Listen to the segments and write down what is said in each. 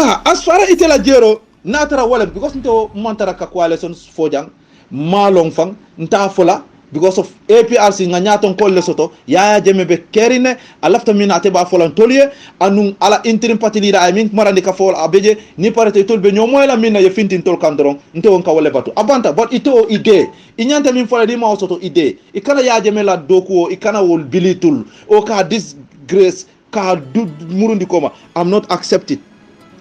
ha as far as itela jero natara wala because nto mantara ka coalition fojang malong fang nta fola because of APRC nga nyaton ko lesoto Yaya Jammeh be kerine alafta minate ba folan tolier anun ala interim party leader I mean marandi ka fol abeje ni parete tolbe nyomoy la minna ye fintin tol kandron nto on ka wala batu abanta but ito ide inyanta min fola di ma soto ide ikana Yaya Jammeh la doku ikana wol bilitul o ka disgrace ka murundi koma I'm not accepted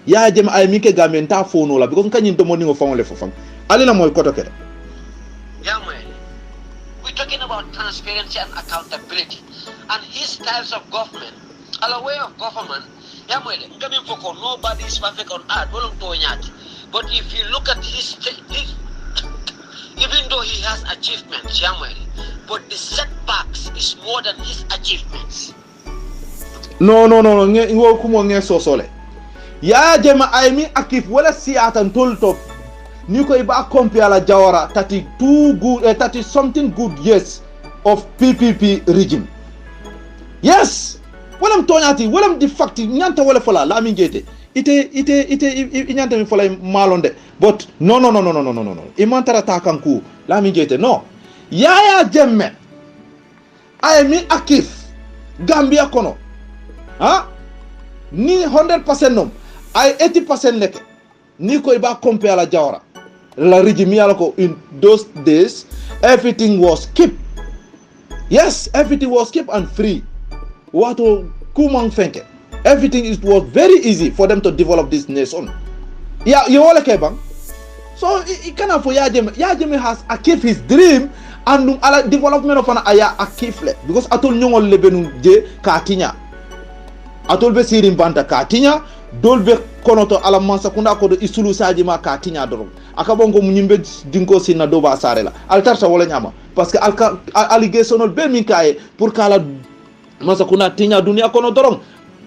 Yaya Jammeh ay minke gamen ta fono la because kanyin to moni ngo fawle fofang alina moy koto kede we're talking about transparency and accountability and his styles of government our way of government nobody is perfect on earth but if you look at his even though he has achievements but the setbacks is more than his achievements. No ngo kumo nge sosole Yaya Jammeh ay mi akif wala siatan toltop ni ko iba compare la Jawara 30 something good years of PPP regime. Yes, walam tonyati walam di facti nyanta wala fola la mi ngete ite nyanta mi fola malonde but no imantara takanku la mi ngete no Yaya Jammeh ay mi akif Gambia kono ni 100% nom ay 80% leke ni ko iba compare la Jawara la regime yalako in those days everything was kept. Yes, everything was kept and free. What kumang fenke everything was very easy for them to develop this nation. Yeah, you all kebang. So it cannot for Yaya Jammeh has achieved his dream and ala development of an aya akifle because atol nyongol lebenu je katinya atol be sirim banta katinya dolbe konoto ala mansa kunda ko do isulu saji ma katinya dorom akabongo munyimbe dinko sinna do ba sarela altarta wala nyama parce que allegation be min kaye pour kala mansa kuna tinya dunia kono dorom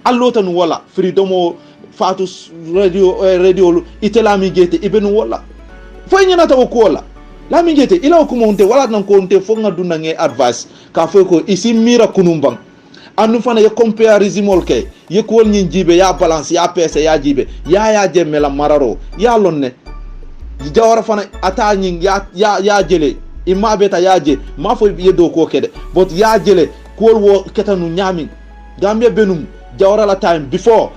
allota nu wala freedom fatu radio itelami gete ibenu wala foy nyana taw ko wala la mi gete ila ko monte wala nan ko onte fo nga dunna nge advice ka foy ko isi mira kunumbang anu fana ye comparison molke ye ko nyin jibe ya balance ya pese ya jibe Yaya Jammeh la mararo ya lonne Jawara fana ata nyin ya jele imma beta ya je ma fo ye do ko kede but ya jele ko wo ketanu nyami Gambia benum Jawara la time before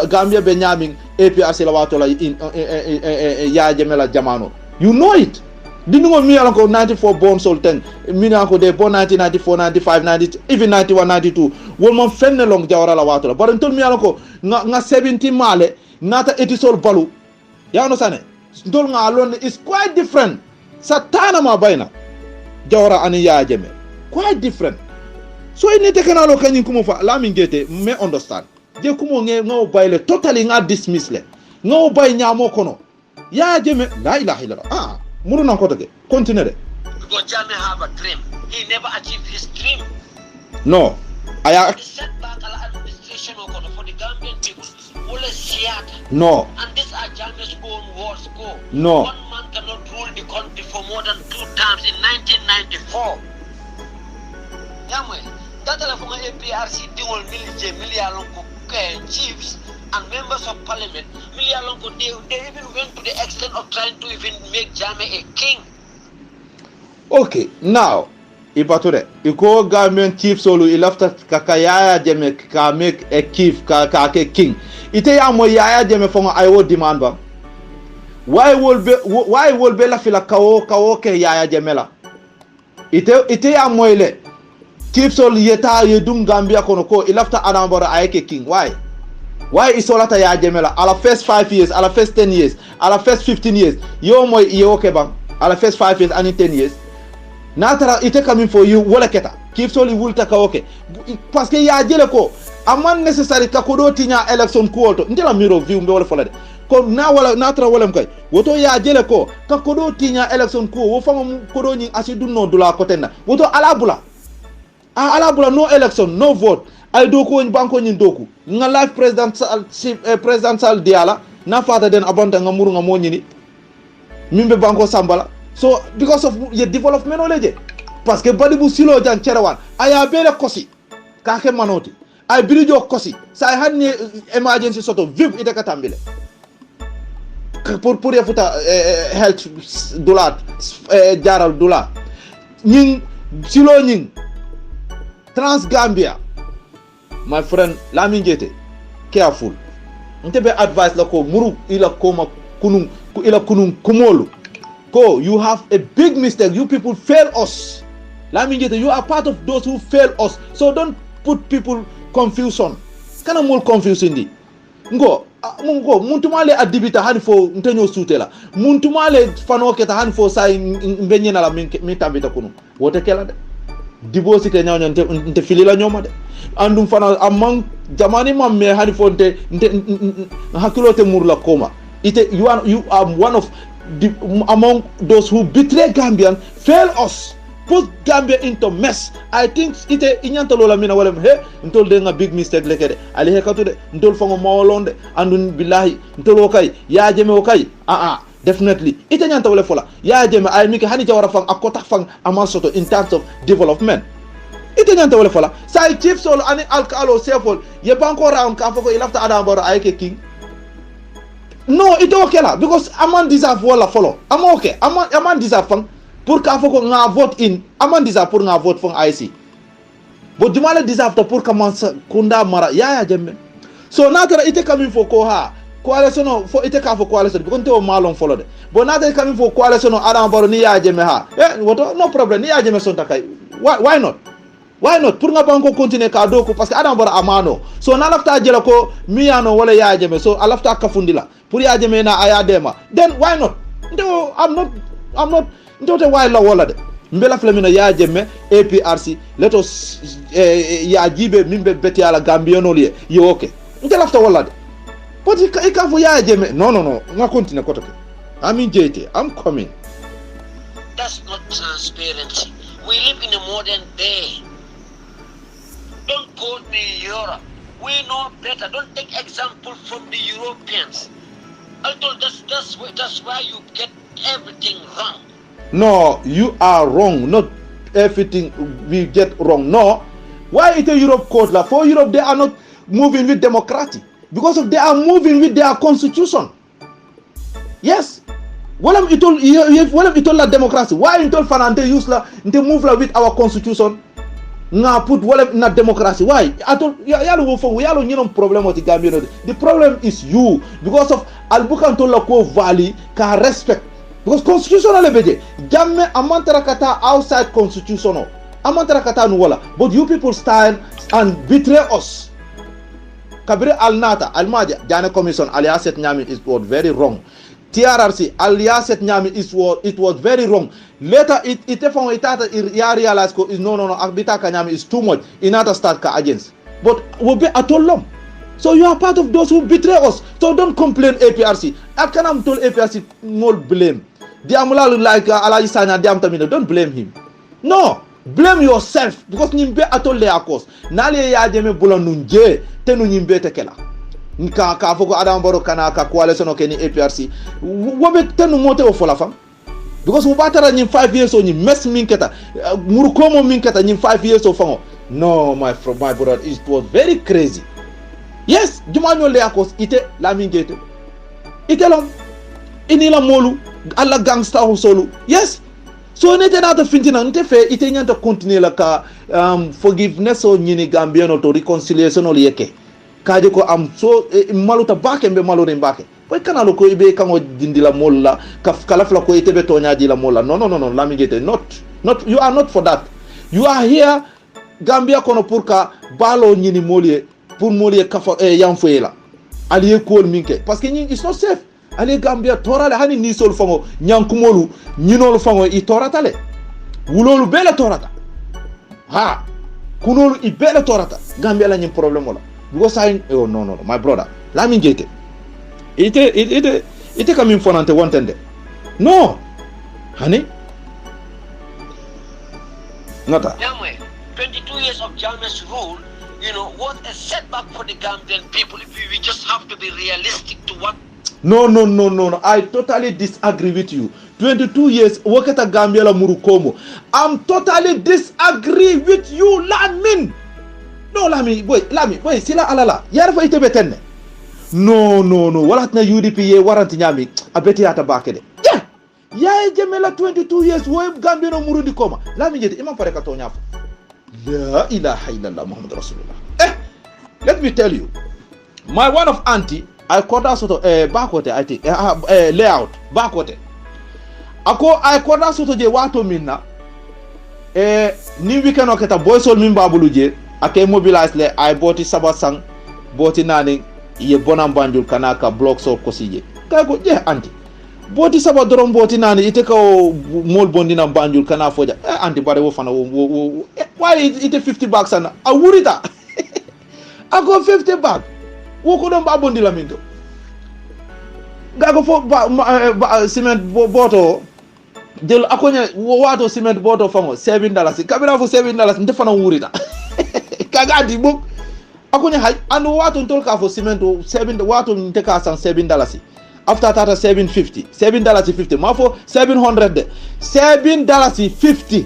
Gambia be nyami APRC la wato la Yaya Jammeh la jamano you know it dinu ngo mi alanko 94 born soul 10 mi nanko de born 1994 95 90 even 91 92 wol mon fenne long Jawara la wato la baron ton mi alanko nga 70 male nata etisol balu ya no sane ndol nga lon is quite different satana ma bayna Jawara ani Yaya Jammeh quite different so ini te kanalo kanyin kumo fa la mi ngete me understand je kumo nge ngo bayle totally nga dismiss le ngo bay nyamo kono Yaya Jammeh la ilaha illallah muru nan ko toge continue because Jammeh have a dream he never achieved his dream no aya setback ala administration for the Gambian people wala siata no and these are Jammeh's own words go no one man cannot rule the country for more than 2 terms in 1994 Jammeh that la from APRC dingol million ko chiefs and members of parliament they even went to the extent of trying to even make Jammeh a king. Okay, now ipature iko Gambian chief solo ilafta kaka Yaya Jammeh ka make a chief ka ke king ite ya mo Yaya Jammeh fonga ayo demand ba why will be la fila kawo ke Yaya Jammeh la ite ya mo ile chief solo yeta yedum Gambia kono ko ilafta anambora ayeke king why isolata Yaya Jammeh la ala first 5 years ala first 10 years ala first 15 years yo moy yo ke bang ala first 5 years and 10 years natara ite coming for you wala keta kif soli wulta ka oke parce que ya jele ko aman necessary ka ko do tinya election ko to ndela miro view mbe wala folade ko na wala natara wala mkay woto ya jele ko ka ko do tinya election ko wo fama ko do nyi asidu no dula ko tenna woto ala bula no election no vote ay doko woni banko nyin doku nga live presidential diala na fata den abonta nga muru nga monyini mimbe banko sambala so because of your development oleje parce que badi bu silo jan cerewan aya bele kosi ka ke manoti ay birijo kosi sa hanni emergency soto vip ite katambile pour refuta health dula jaral dula ñing silo ñing Transgambia my friend Lamin Jete careful ntebe advice la ko muru ila koma kunun ila kunun kumolu ko you have a big mistake. You people fail us. Lamin Jete, you are part of those who fail us, so don't put people confusion kana mol confusing di ngo mungo muntumale adibita hani fo ntenyo sutela muntumale fanoketa hani fo sai mbenyena la mitambita kunu wote kela de dibosi ke nyawnyo nte filila nyoma de andum fana amang jamani mamme hani fo nte hakilote murla koma ite you are one of among those who betray Gambian, fail us, put Gambia into mess. I think ite inyanta lola mina wala he ntol de nga big mistake lekede ali he katude ntol fango mawolonde andun billahi ntol okay ya jeme okay definitely ite nyanta wala fola ya jeme ay miki hani jawara fang akota fang amasoto in terms of development ite nyanta wala fola say chief solo ani alkalo sefol ye banko round ka fako ilafta adam baro ay ke king. No, it's okay lah because aman deserve wala follow. I'm okay. Aman deserve fang pour ka foko nga vote in. Aman deserve pour nga vote fang IC. But Jumala deserve to pour commence kunda mara ya jemme. So natara ite coming for ko ha. Coalition for ite ka for coalition because nte malon follow de. But natara coming for coalition adam baro ni ya jemme ha. What no problem ni ya jemme son takai. Why not? Why not? Pour nga banko continue ka doko parce que adam baro amano. So na lafta jela ko miyano wala ya jemme so alafta kafundila. Pour ya jeme na ayadema then why not no I'm not ndote why la wala de mbela flamina ya jeme APRC let us ya jibe mimbe beti ala Gambiano liye yo okay nte lafta wala de but ika fo ya jeme no nga continue kotoke Lamin Jete I'm coming. That's not transparency. We live in a modern day. Don't quote me Europe. We know better. Don't take example from the Europeans. Although that's why you get everything wrong. No, you are wrong. Not everything we get wrong. No. Why is the Europe court? For Europe, they are not moving with democracy. Because they are moving with their constitution. Yes. Well, it all la democracy. Why it all fanante use la move la with our constitution? Nga put wala na democracy. Why? Atol yalo wo fo yalo nyinom problem oti Gambia. The problem is you because of albukan to la ko valley ka respect. Because constitutional beje jamme amantara kata outside constitutional. Amantara kata nu wala. But you people stand and betray us. Kabire alnata almaja jana commission aliaset nyami is what very wrong. TRRC aliaset nyami is what it was very wrong. Later it ya realize ko is no abita ka nyami is too much. Inata start ka agents. But we be atolom. So you are part of those who betray us. So don't complain APRC. Akanam told APRC no blame. Diamula like Alaji Sanya Diam Tamino. Don't blame him. No. Blame yourself because nimbe atole akos. Nale ya jeme bulo nunje tenu nimbe tekela. Nka ka foko Adam Baro kana ka coalition okeni APRC. Wobe tenu mote ofola fam. Because ubatara nyim 5 years o nyim mess minketa. Murukomo minketa nyim 5 years o fango. No, my brother, it was very crazy. Yes, Jumanyo le akos ite Lamin Jete. Ite lom. Inila molu alla gangster ho solo. Yes. So nete nata fintina nte fe ite nyanta continue la ka forgiveness o nyini Gambiano to reconciliation o yeke. Kaje ko am so maluta bake mbe malore mbake. Boy kana lo ko ibe kango dindila molla kala fla ko ite be tonya di la molla. No Lamin Jete not you are not for that. You are here Gambia kono pour ka balo nyini molie pour molie kafa yamfoyela. Ali ko minke parce que it's not safe. Ale Gambia torale hani ni sol fango nyankumolu nyinol fango I toratale wulolu bele torata ha kunolu I bele torata Gambia la nyim problem wala because I no my brother Lamin Jete ite coming fonante wontende no hani nata 22 years of Jammeh's rule, what a setback for the Gambian people. If we just have to be realistic to what. No. I totally disagree with you. 22 years, Wakata Gambia la Murukomo. I'm totally disagree with you, Lamin. no lami boy sila alala yara fa ite betenne no wala na UDP ye waranti nyami abeti yata bakede ya jemela 22 years wo Gambia no murundi koma lami jeti imam pare ka to nyafo la ilaha illallah muhammad rasulullah let me tell you my one of auntie I quarter soto bakote I think layout bakote ako I quarter soto je wato minna ni weekend oketa boysol min babulu je ake mobilize le ay boti sabasang boti nani ye bonam banjul kanaka block so kosije kay ko je anti boti saba dorom boti nani ite ko mol bondina banjul kana foja anti bare wo fana wo why ite 50 bucks ana a wurita ako 50 bucks wo ko don ba bondi la minto gago fo cement boto del akonya wato cement boto fango $7 kabira fo $7 ndefana wurita kagadi bok akonya hay anu wato ntolka fo cement 7 wato nteka san $7 after tata $7.50 ma fo $700 de $7.50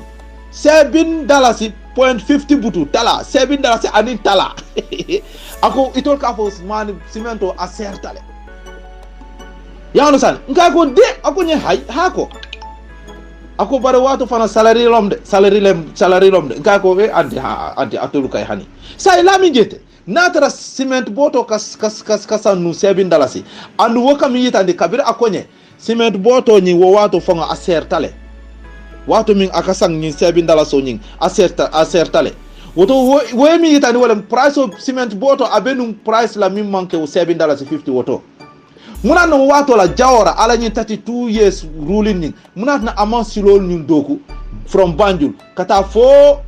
$7.50 butu tala $7 anin tala ako itolka fo man cement o asertale ya no san nka ko de akonya hay hako ako bare wato fana salary lomde nka ko be anti atolu kay hani say lami jete natara cement boto kasanu $7 andu woka mi yitande kabira akonye cement boto ni wo wato fanga asertale wato min akasang ni $7 so nyin asertale woto wo mi yitande wala price of cement boto abenu price la min manke $7.50 woto muna no wato la jawara ala nyin 32 years ruling nyin muna na amount silol nyin doku from Banjul kata fo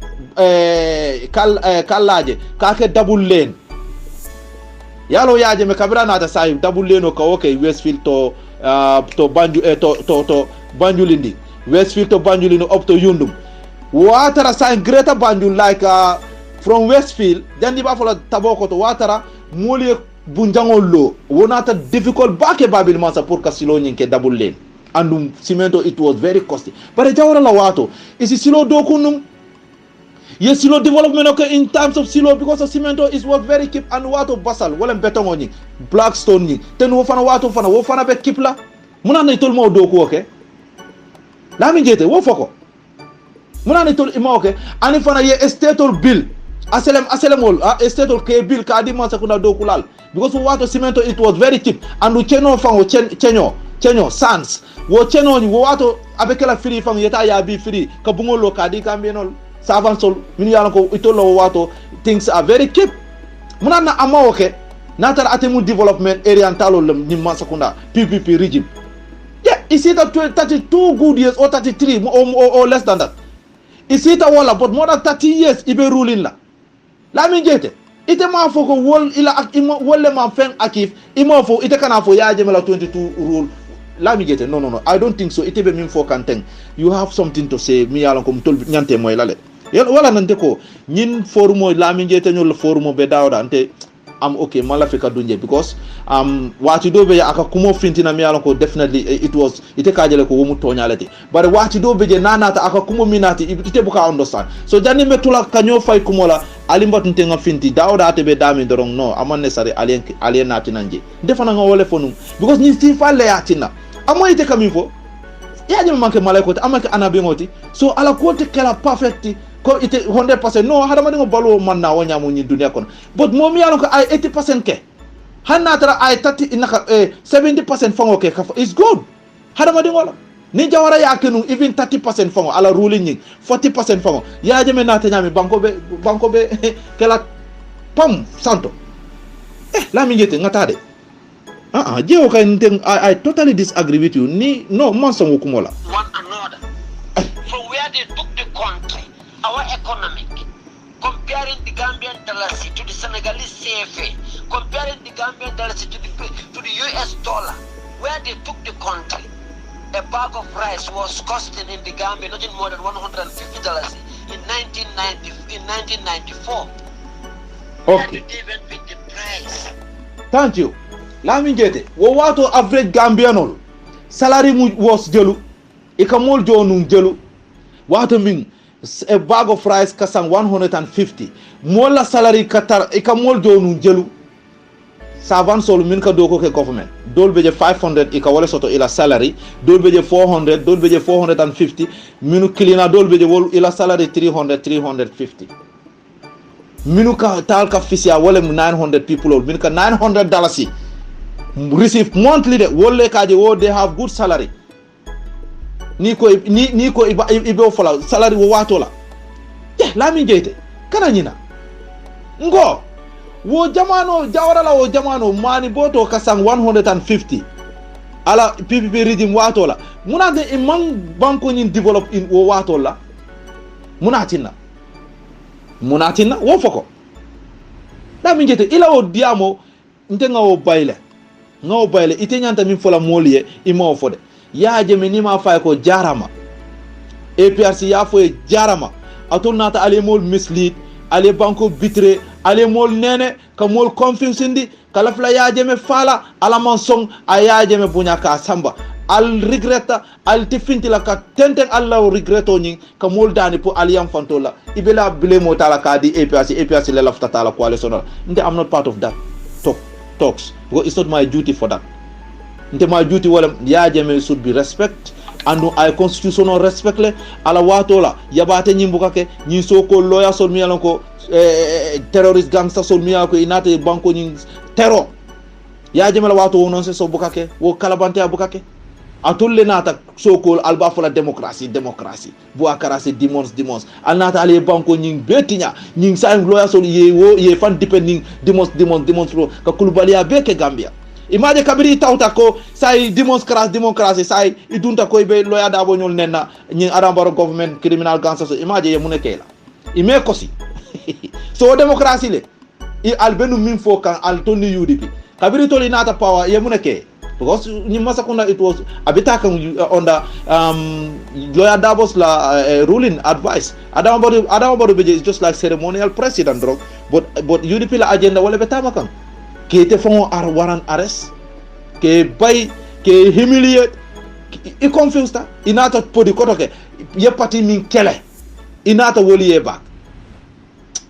kallaje kake double lane yalo yaje me kabira na ta sai double lane o ka okay Westfield to Banjul to Banjulindi Westfield to Banjulindi up to Yundum watara sai greater Banjul like from Westfield then di ba fola taboko to watara moli bunjangol lo wonata difficult bake babil mansa pour kasilo nyinke double lane andum cemento it was very costly but jawara la wato isi silo dokunum yes silo development okay in terms of silo because of cemento is was very keep and wato basal wala beton oni blackstone ni ten wo fana be keep la muna na tol mo doku okay la mi jete wo foko muna na tol ima okay ani fana ye estate bill aselem wol estate ke bill ka di mansa kuna doku lal because wato cemento it was very cheap and we cheno fango chenyo sans wo cheno ni wo wato abekela free fango yeta ya bi free ka bungolo ka di kambenol savan sol min yalla ko itolo wato things are very cheap munana amawoke natara atemu development area ntalo ni masakunda PPP regime is it 32 good years or 33 or less than that is it wala but more than 30 years ibe ruling la min jete ite ma foko wol ila ak wolle ma fen akif imo fo ite kana fo yaaje mela 22 rule la mi jete no I don't think so ite be min fo kanteng you have something to say mi yalla ko mutol nyante moy lale wala nante ko nyin forumo la mi jete nyol forumo be dawda ante am okay mala fika dunje because wati do be aka kumo fintina mi yalla ko definitely it was ite kajele ko womu tonyalete bare wati do be je nanata aka kumo minati ite buka understand so jani metula kanyo fay kumola alimbat ntenga finti dawda atebe dami dorong no amon necessary alien nati nanje defana nga wole fonum because ni si falle yatina amoy ite kamifo yaje manke malaiko amake anabe ngoti so ala ko te kala perfect ko ite 100% no hada ma ngo balo man na wonya mu ni dunia kono but mom yalo ko ay 80% ke hanna tara ay 30 inaka 70% fango ke is good hada ma ngola ni jawara ya kenu even 30% fango ala ruling ni 40% fango ya jeme na tanyami banko be kala pam santo la mi ngete ngatade jewo kay nteng I totally disagree with you ni no man sango kumola one another from where they took the country our economic, comparing the Gambian dollars to the Senegalese CFA, comparing the Gambian dollars to the US dollar, where they took the country, a bag of rice was costing in the Gambia nothing more than $150 in 1994. Okay. They went with the price. Thank you. Let me get it. What average Gambian salary was jelu, ikamol jonu jelu. What I mean? a bag of rice kasang 150 mola salary katar ika mol jonu jelu savan sol min ka doko ke government dol beje 500 ika wala soto ila salary dol beje 400 dol beje 450 minu kilina dol beje wol ila salary 350 minu ka tal ka fisia wala 900 people min ka $900 receive monthly de wolle kaje wo they have good salary ni ko ibe fola salary wo watola lami jeyte kana nyina ngo wo jamano jawrala wo jamano mani boto kasang 150 ala PPP regime watola munade imang banko nyin develop in wo watola munatina wo foko lami jeyte ila wo diamo ntenga wo bayle ngaw bayle ite nyanta min fola moliye imo fode yaaje mi nima fay ko jarama APRC ya fo jarama atul nata ale mol mislead ale banko bitre ale mol nene ka mol confusindi kala fla yaaje me fala ala man song a yaaje me bunya ka samba al regretta al tifinti la ka tenten Allah regretto nyin ka mol dani po aliyam fantola ibela blemo tala ka di APRC le lafta tala coalition nde I'm not part of that talks because it's not my duty for that. Nte my duty wala yajeme should be respect and I constitutional respect le ala watola yabate nyimbuka ke nyi soko lawyer sol mi ko terrorist gangster sol mi ko inate banko nyi terror yajeme la wato non se so bukake wo kalabante abukake atolle nata soko alba fola democracy bu akarase demons alnata ale banko nyi betinya nyi sa lawyer sol ye fan depending demons ka kulubaliya beke Gambia imaje kabiri tawta ko say démocratie say idunta ko be loya dabo nyol nenna nyi arambaro government criminal gangster so imaje ye munekela ime kosi so démocratie le I albenu min fo kan al toni UDP kabiri toli nata power ye muneke because nyi masakunda it was abita kan under loya dabo's ruling advice adamabado beje is just like ceremonial president drug but UDP la agenda wala betama kan kete fon warrant arrest ke bay ke humiliate I confused ta inata podi kotoke ye parti min kele inata woli ye back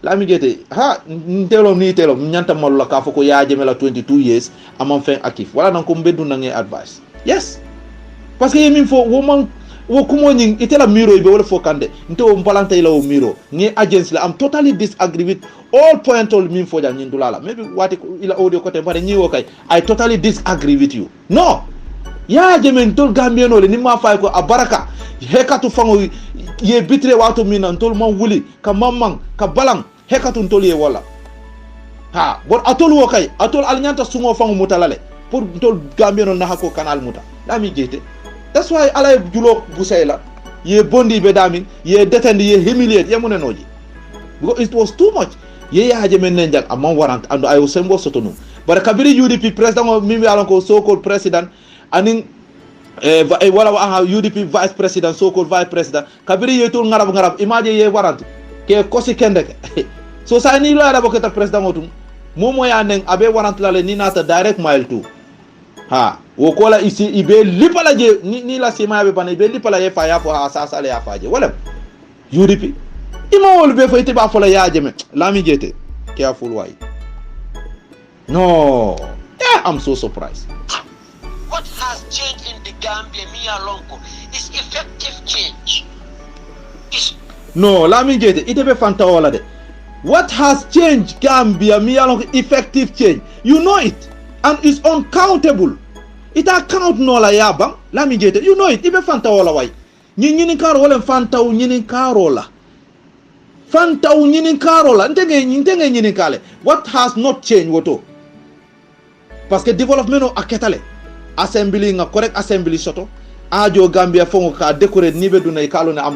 la mi gete ha ntelo ni telo nyanta malula ka foko ya jemela 22 years amam fin akif wala nan ko mbeddu nange advice yes parce que yemin fo woman wo kumo nyin itela miro ibe wala fo kande nto mbalanta ila o miro ngi agency la am totally disagree with all point all min fo jang ndulala maybe wati ila audio kote bare nyi wokay I totally disagree with you no ya jemen tol gambien le ni ma fay ko abaraka hekatu fango ye bitre wato mina tol man wuli ka mamman ka balang hekatu tol ye wala ha bon atol wokay atol al nyanta sungo fango mutalale pour tol gambien na hako kanal muta lami jete that's why alay julo busayla ye bondi be damin ye detend ye humiliate ye munenoji because it was too much ye yaje men nenjak amman warrant and I was sembo sotonu bara kabiri UDP president mimi alon ko so called president anin wala UDP vice president so called vice president kabiri yetul ngarab image ye warrant ke kosi kendeke so sa ni la rabo keta president otum momo ya nen abe warrant la le ni nata direct mile to ha wo kola isi ibe lipala je ni la sima be bana ibe lipala ye fa ya fo ha sa sale ya faje wala UDP ima wol be fo ite ba fola ya jeme lami jete careful why no I'm so surprised. What has changed in the Gambia Mia Lonko is effective change. No lami jete ite be fanta wala de what has changed Gambia Mia Lonko effective change you know it and it's uncountable. It account no la yabang lami jete you know it ibe fanta wala way nyini karo wala fanta nyini karo la fanta nyini karo la ntenge nyini kale what has not changed woto parce que development o aketale assembly nga correct assembly soto ajo Gambia fongo ka decorate nibe duna ikalo na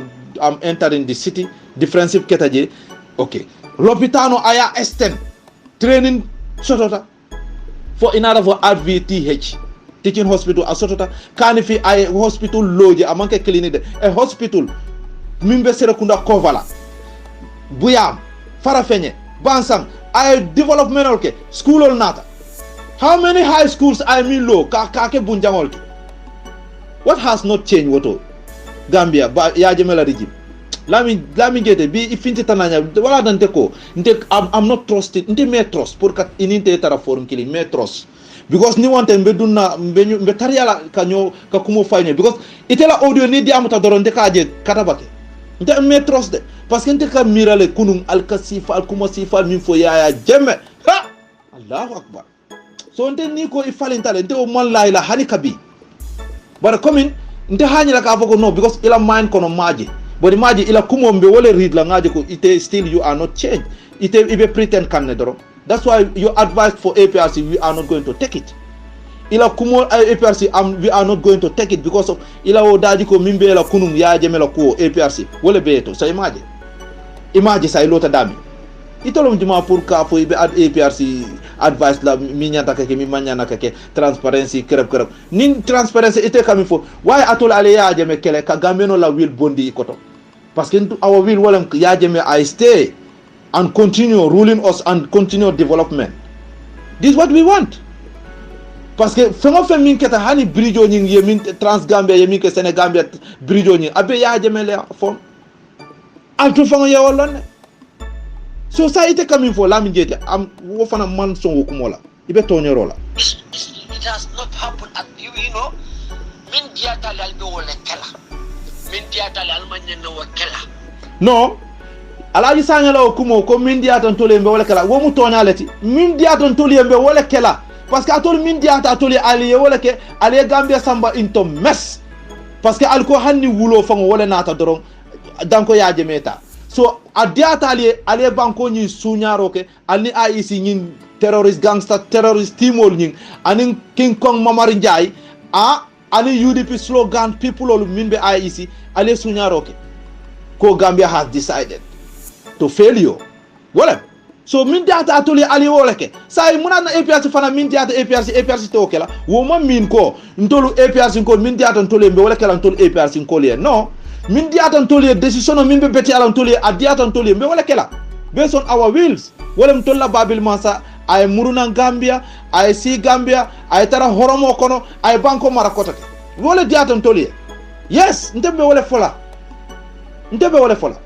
am entering the city defensive ketaje okay lopitano aya esten training sotota for inara for RVTH teaching hospital asotota kani fi ay hospital loje amanke clinique de a hospital mimbe serekunda kovala buyam farafenye bansang ay developmental ke school nata how many high schools I mean low ka ke bunjangol ke what has not changed woto Gambia ba ya jemela regime lami jete bi ifinti tananya wala dante ko I'm not trusted nte me trust pour kat ininte tara forum kili me trust because ni wante mbe dunna mbe tariala kanyo ka kumo fayne because itela audio ni diamuta doronde kaje katabake nte me trust de parce que nte ka mirale kunum alkasifa alkuma sifa min fo yaya jemme ha Allahu akbar so nte ni ko ifalintale nte o man la ila hani kabi bara komin nte hanyila ka foko no because ila mind kono maji but maji ila kumo mbe wole read la ngaji ko ite still you are not changed ite ibe pretend kanne doro. That's why your advice for APRC, we are not going to take it. Ila kumo APRC, we are not going to take it because of ila o daji ko mimbe la kunum ya jemela ko APRC. Wole beto. So imagine sa ilota dami. Itolom juma pour ka fo ibe APRC advice la minya takake mi manya nakake transparency kerep. Nin transparency ite kami fo. Why atol ale ya jeme kele ka gameno la will bondi ikoto. Parce que our will wolem ya jeme I stay and continue ruling us and continue development. This is what we want. Parce que fengo fe min keta hani bridge nying ye min Transgambia ye min ke Senegambia bridge nying abe ya jemele fon alto fango ya wolone. So ça ite coming for la min jete am wo fana man son wo kumola ibe tonyoro la. It has not happened at you know min diata lalbe wala kala min diata lalmanya no wakala no alaji sanyala o kumo ko min diata tole mbe wala kala wo mu tonyaleti min diata tole mbe wala kala parce que atol min diata tole aliye wala ke aliye Gambia samba into mess parce que alko hanni wulo fango wala nata doron danko ya jemeta so adiata aliye banko ni sunyaro ke alni IEC ni terrorist gangster terrorist timol ni anin King Kong Mamari Njai ani UDP slogan people olu minbe IEC aliye sunyaro ke ko Gambia has decided to fail you. Wala. So min diata atoli ali woleke. Say muna na APRC fana min diata APRC to kela. Wo ma min ko ntolu APRC ko min diata ntole mbe wala kala ntolu APRC ko le. No. Min diata ntole decision min be beti ala ntole adiata ntole mbe wala kela. Based on our wills. Wala mtolla babil masa ay muruna Gambia, ay si Gambia, ay tara horomo kono, ay banko marakota. Wala diata ntole. Yes, ntembe wala fola. Ntebe wala fola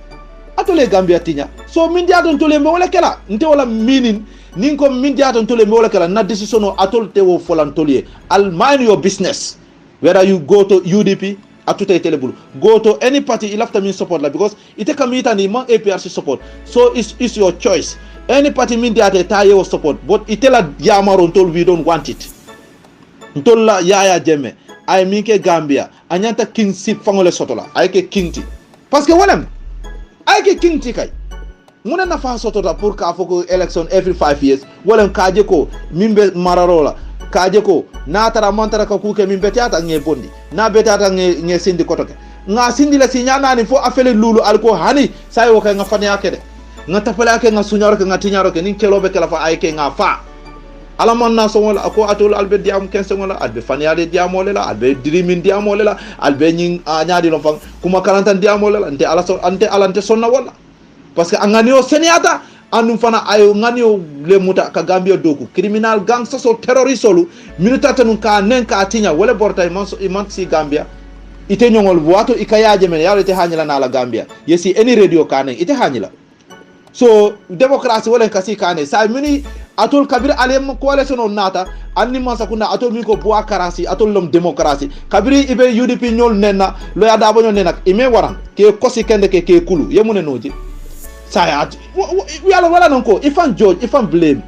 atole Gambia tinya so min diaton tole me wala kala nte wala minin ninko min diaton tole me wala kala na decision o atol te wo fola tole al mind your business whether you go to UDP atute telebulu go to any party il after min support la because ite kamita ni man APRC support so it's your choice any party min diate ta ye support but itela yamaro tol we don't want it ntol la yaya jeme ay minke Gambia anyanta king sip fangole sotola ay ke kingti parce que wolem ay ke king tikay muna na fa soto da pour ka foko election every 5 years wolem kaje ko mimbe mararola kaje ko na tara montara ka kuke mimbe tiata nge bondi na betata nge sindi kotoke nga sindi la sinyana ni fo afele lulu alko hani say wo kay nga fane akede nga tapala ke nga sunyaro ke nga tinyaro ke nin kelobe kala fa ay ke nga fa ala man na so wala ko atol albe diam 15 wala albe faniade diamole la albe dirimin diamole la albe nyin nyaadi lo fang kuma 40 diamole la nte ala so ante alante sonna wala parce que angani o seniata andum fana ayo ngani o le muta ka Gambia doku criminal gangster so terrorist solu minuta tanu ka nen ka tinya wala bortay man si Gambia ite nyongol wato ikayaje men yawle te hanyala na la Gambia yesi any radio kanen ite hanyala so democracy wala kasi kane sa mini atol kabir alem coalition on nata anni man sakuna atol mi ko boa karasi atol lom democracy kabiri ibe UDP nyol nenna lo ya dabo nyol nenak ime waran ke kosi kende ke kulu yemune noji saya yalla wala nanko ifan judge ifan blame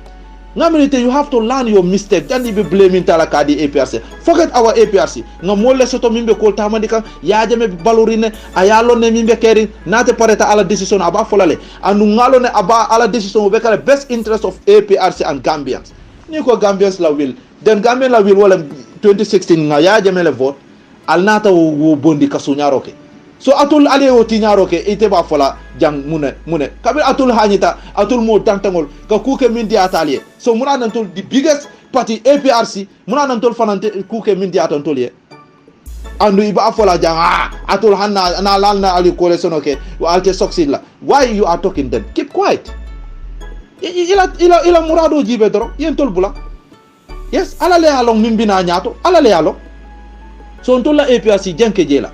ngaminite you have to learn your mistake then you be blaming talaka di APRC forget our APRC ngamolle soto mimbe ko tamandika yaajame balorine ayalo ne mimbe keri nate pareta ala decision aba folale anu ngalo ne aba ala decision be kala best interest of APRC and Gambians ni ko Gambians la will then Gambian la will wala 2016 nga yaajame le vote al nata wo bondi kasunyaro ke so atul ale o tinyaro ke ite ba fola jang mune kabe atul hanyita atul mo tantangol ka kuke min di atalie so muna nan tol the biggest party APRC muna nan tol fanante kuke min di atantolye andu iba fola jang atul hanna na lalna ali coalition okay alte succeed la why you are talking then keep quiet ila murado jibe doro yen tol bula yes ala le along min bina nyato ala le along so on tol la APRC jenke jela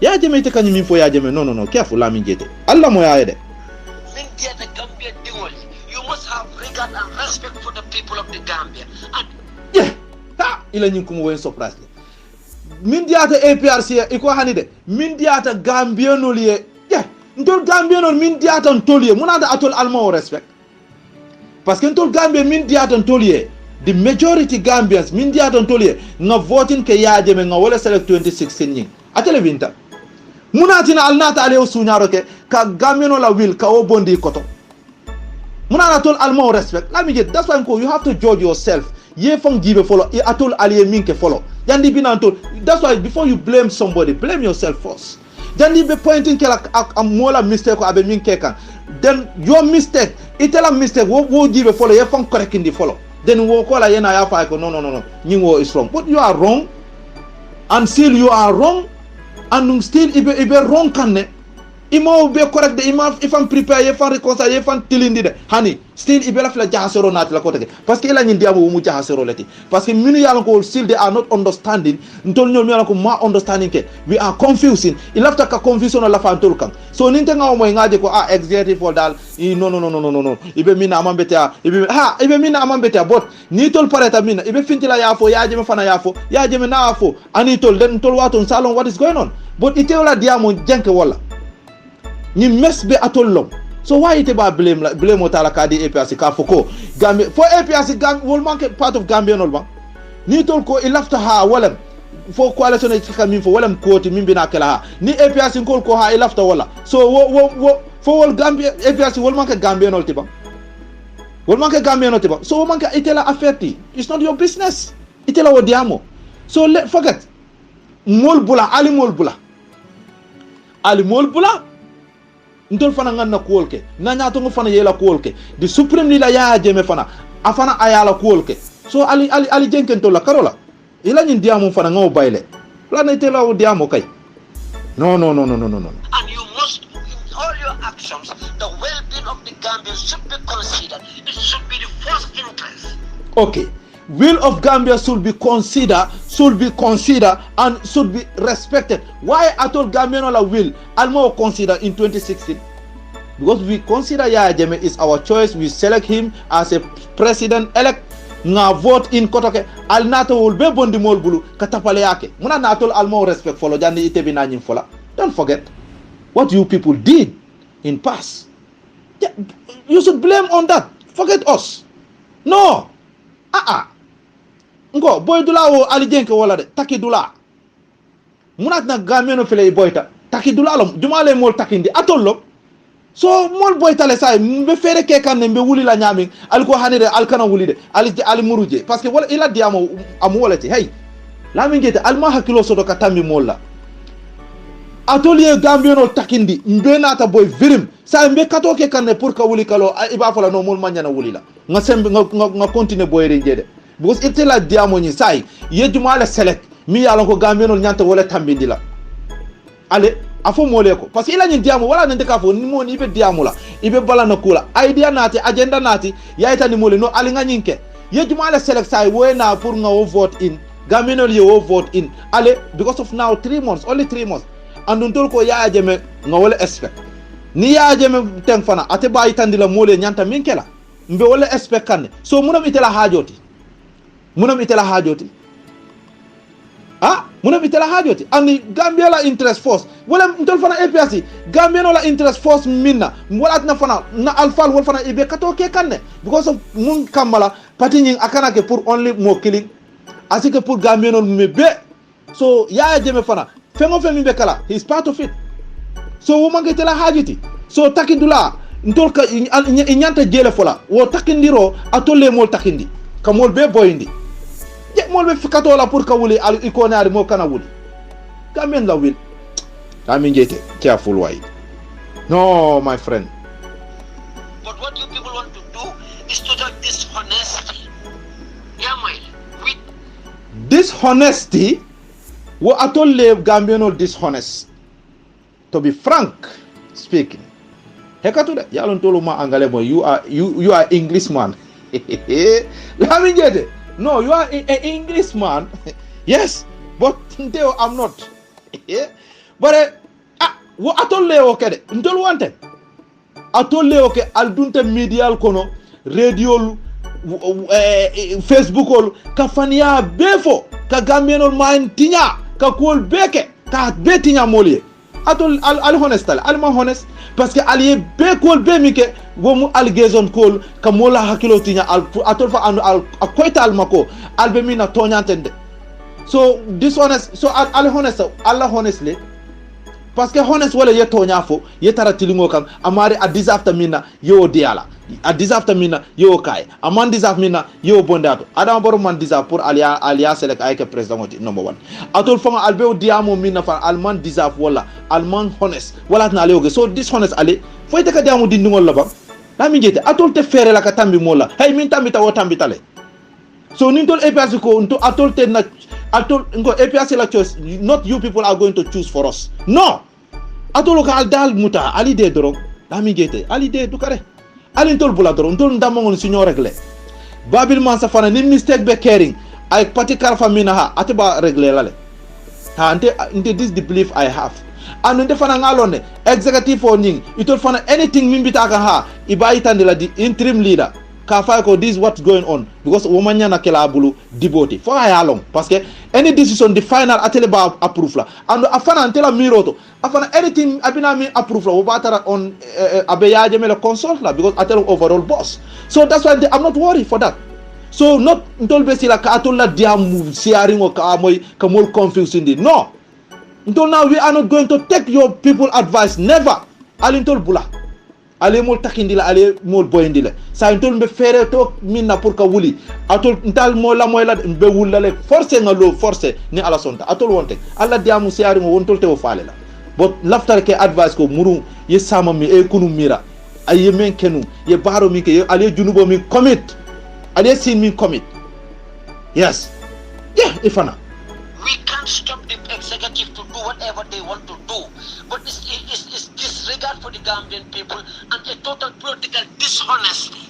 ya jeme te kany min fo ya jeme no careful la min jete Allah mo ya de min diata Gambia dingol you must have regard and respect for the people of the Gambia and yeah ha ila nyin ko mo wen surprise min diata APRC iko hanide min diata Gambia no liye yeah ntol Gambia no min diata ntoliye munada atol alma o respect parce que ntol Gambia min diata ntoliye the majority Gambians min diata ntoliye nga voting ke ya jeme nga wala select 2016 nyin atele vinta munatina alnata ale sunyaro ke ka Gambian la will ka o bondi koto munana tol alma o respect let me get that's why you have to judge yourself ye fong jibe follow e atol aliye minke follow jandi binantol that's why before you blame somebody blame yourself first jandi be pointing ke la mola mistake ko abe minke kan then your mistake itela mistake wo jibe follow ye fong correct in the follow then wo ko la yena ya fa ko no nyingo is wrong but you are wrong and still you are wrong and still ibe wrong kanne imo be correct de ima ifan prepare ye fan reconcile ye fan tilindi de hani still ibe la fla jahasero nat la ko tege parce que ila nyi diamo mu jahasero leti parce que minu yalla ko still they are not understanding ntol nyom yalla ko ma understanding ke we are confusing il after ka confusion la fa ntol kan so ninte ngaw moy ngaje ko executive for dal no ibe mina amambeta ibe mina amambeta bot ni tol pareta mina ibe fintila yafo yaje me fana yafo yaje me na afo ani tol den tol waton salon what is going on but iteola diamo jenke wala ni mesbe atollom so why ite ba blame otala kadi APRC ka foko Gambia for APRC wol manke part of Gambia nol ba ni tol ko ilafta ha walam fo coalition e ka min fo walam koti min bina kala ha ni APRC kol ko ha ilafta wala so wo fo wol Gambia APRC wol manke Gambia nol tiba so wo manke itela affaire ti it's not your business itela wodiamo so forget mol bula ntol fana nganna kuolke na nyato ngo fana yela kuolke di supreme lila ya jeme fana afana ayala kuolke so ali jenken to la karola ila nyin diamo fana ngaw bayle la na tela o diamo kay no and you must in all your actions the well-being of the Gambia should be considered it should be the first interest okay will of Gambia should be considered and should be respected. Why atol Gambian la will almo consider in 2016? Because we consider Yaya Jammeh is our choice. We select him as a president elect. Nga vote in kotoke al nato will be bondi mol bulu katapale yake. Muna natol almo respect follow jandi ite binanyin fola. Don't forget what you people did in past. Yeah, you should blame on that. Forget us. No. Ngo boy dula wo ali jenke wala de taki dula munat na gameno fele boyta taki dula lom jumale mol takindi atollo so mol boyta le say be fere ke kan be wuli la nyami al ko hanire al kana wuli de ali muruje parce que wala ila diamo am wala ti hey la min gete al ma hakilo sodo ka tammi molla atolier gambeno takindi mbe nata boy virim sa mbe kato ke kan pour ka wuli kalo iba fala no mol manyana wuli la nga sembe nga continue boy re jede because ite la diamo ni sai yejuma la select mi yalon ko Gambia nyanta wala tambindi la ale afo mole ko parce que ila ni diamo wala nende ka fo ni mo ni be diamo la ibe bala na kula idea nati agenda nati yaita ni mole no ali nga nyinke yejuma la select sai we na pour nga wo vote in Gambia no wo vote in ale because of now 3 months only 3 months andun tol ko Yaya Jammeh nga wala expect ni Yaya Jammeh ten fana ate bayi tandila mole nyanta minkela mbe wala expect kan so munam itela hajoti munam itela hajoti ani Gambia la interest force wala ntol fana APRC Gambia no la interest force minna wala atna fana na alfal wala fana ibe kato ke kanne because of mun kamala pati nyin akana ke pour only mo killing asike pour Gambia no mebe so Yaya Jammeh fana fengo femi be kala he is part of it so wo mangi tela hajiti so takindula ntol ka nyanta jele fola wo takindiro atole mol takindi kamol be boyindi je mol be fikato la pour ka wuli al ikonari mo kana wuli Gambian la will Gambian jete careful why no my friend but what you people want to do is total dishonesty with dishonesty wo atole Gambian dishonest to be frank speaking hekatu de yalon tolo ma angale boy you are Englishman Gambian jete no, you are an Englishman. Yes, but I'm not. bare wo atolle o kede ndol wonte atolle o ke aldunte medial kono radio Facebook ol ka fania befo ka gambenol man tinya ka kol beke ka be tinya molie atol al honest al ma honest parce que ali be kol be mi ke wo mu allegation kol ka mola hakilo tinya al atol fa andu al koyta al mako al be mina toñantende so dishonest so al honest Allah honestly parce que honest wala ye toña fo ye tara tilingo kam amari a disafta mina yo diala a disafta mina yo kay aman disaf mina yo bondato adam boro man disaf pour alia selek ayke president oti number 1 atol fanga albe diamo mina fa alman disaf wala alman honest wala na leoge so dishonest ale foyte ka diamo dindingol la ba la mi jete atol te fere la ka tambi mola hay min tambi tawo tambi tale so nintol EPRC ko nto atol te na atol ngo EPRC la choice not you people are going to choose for us no atolo ka al dal muta ali de doro la mi jete ali de du kare ali ntol bula doro ntol ndamongol signor regle babil man sa fana ni mistake be caring ay particular famina ha atiba regle lale ha ante this the belief I have and nte fana ngalone executive for ning itol fana anything mimbita ka ha iba itande la di interim leader ka fa ko this what's going on because woman nyana kala bulu diboti for ya long parce que any decision the final atele ba approve la and afana antela miroto afana anything abina mi approve la obatara on abeyaje me le consult la because atele overall boss so that's why I'm not worried for that so not ntol be sila ka atolla diam siaringo ka moy ka mol confusing no until now we are not going to take your people advice never alintol bula ale mol takindila ale mol boyindila sa intol be fere to minna pour ka wuli atol ntal mo la moy la be wulale forcer ngalo forcer ni ala sonta atol wonte alla diamu siari mo wontol te o faale la but laftar ke advice ko muru ye sama mi e kunu mira ay men kenu ye baro mi ke ale junubo mi commit ale sin mi commit yes yeah ifana we can't stop the executive to do whatever they want to do, but it's disregard for the Gambian people and a total political dishonesty.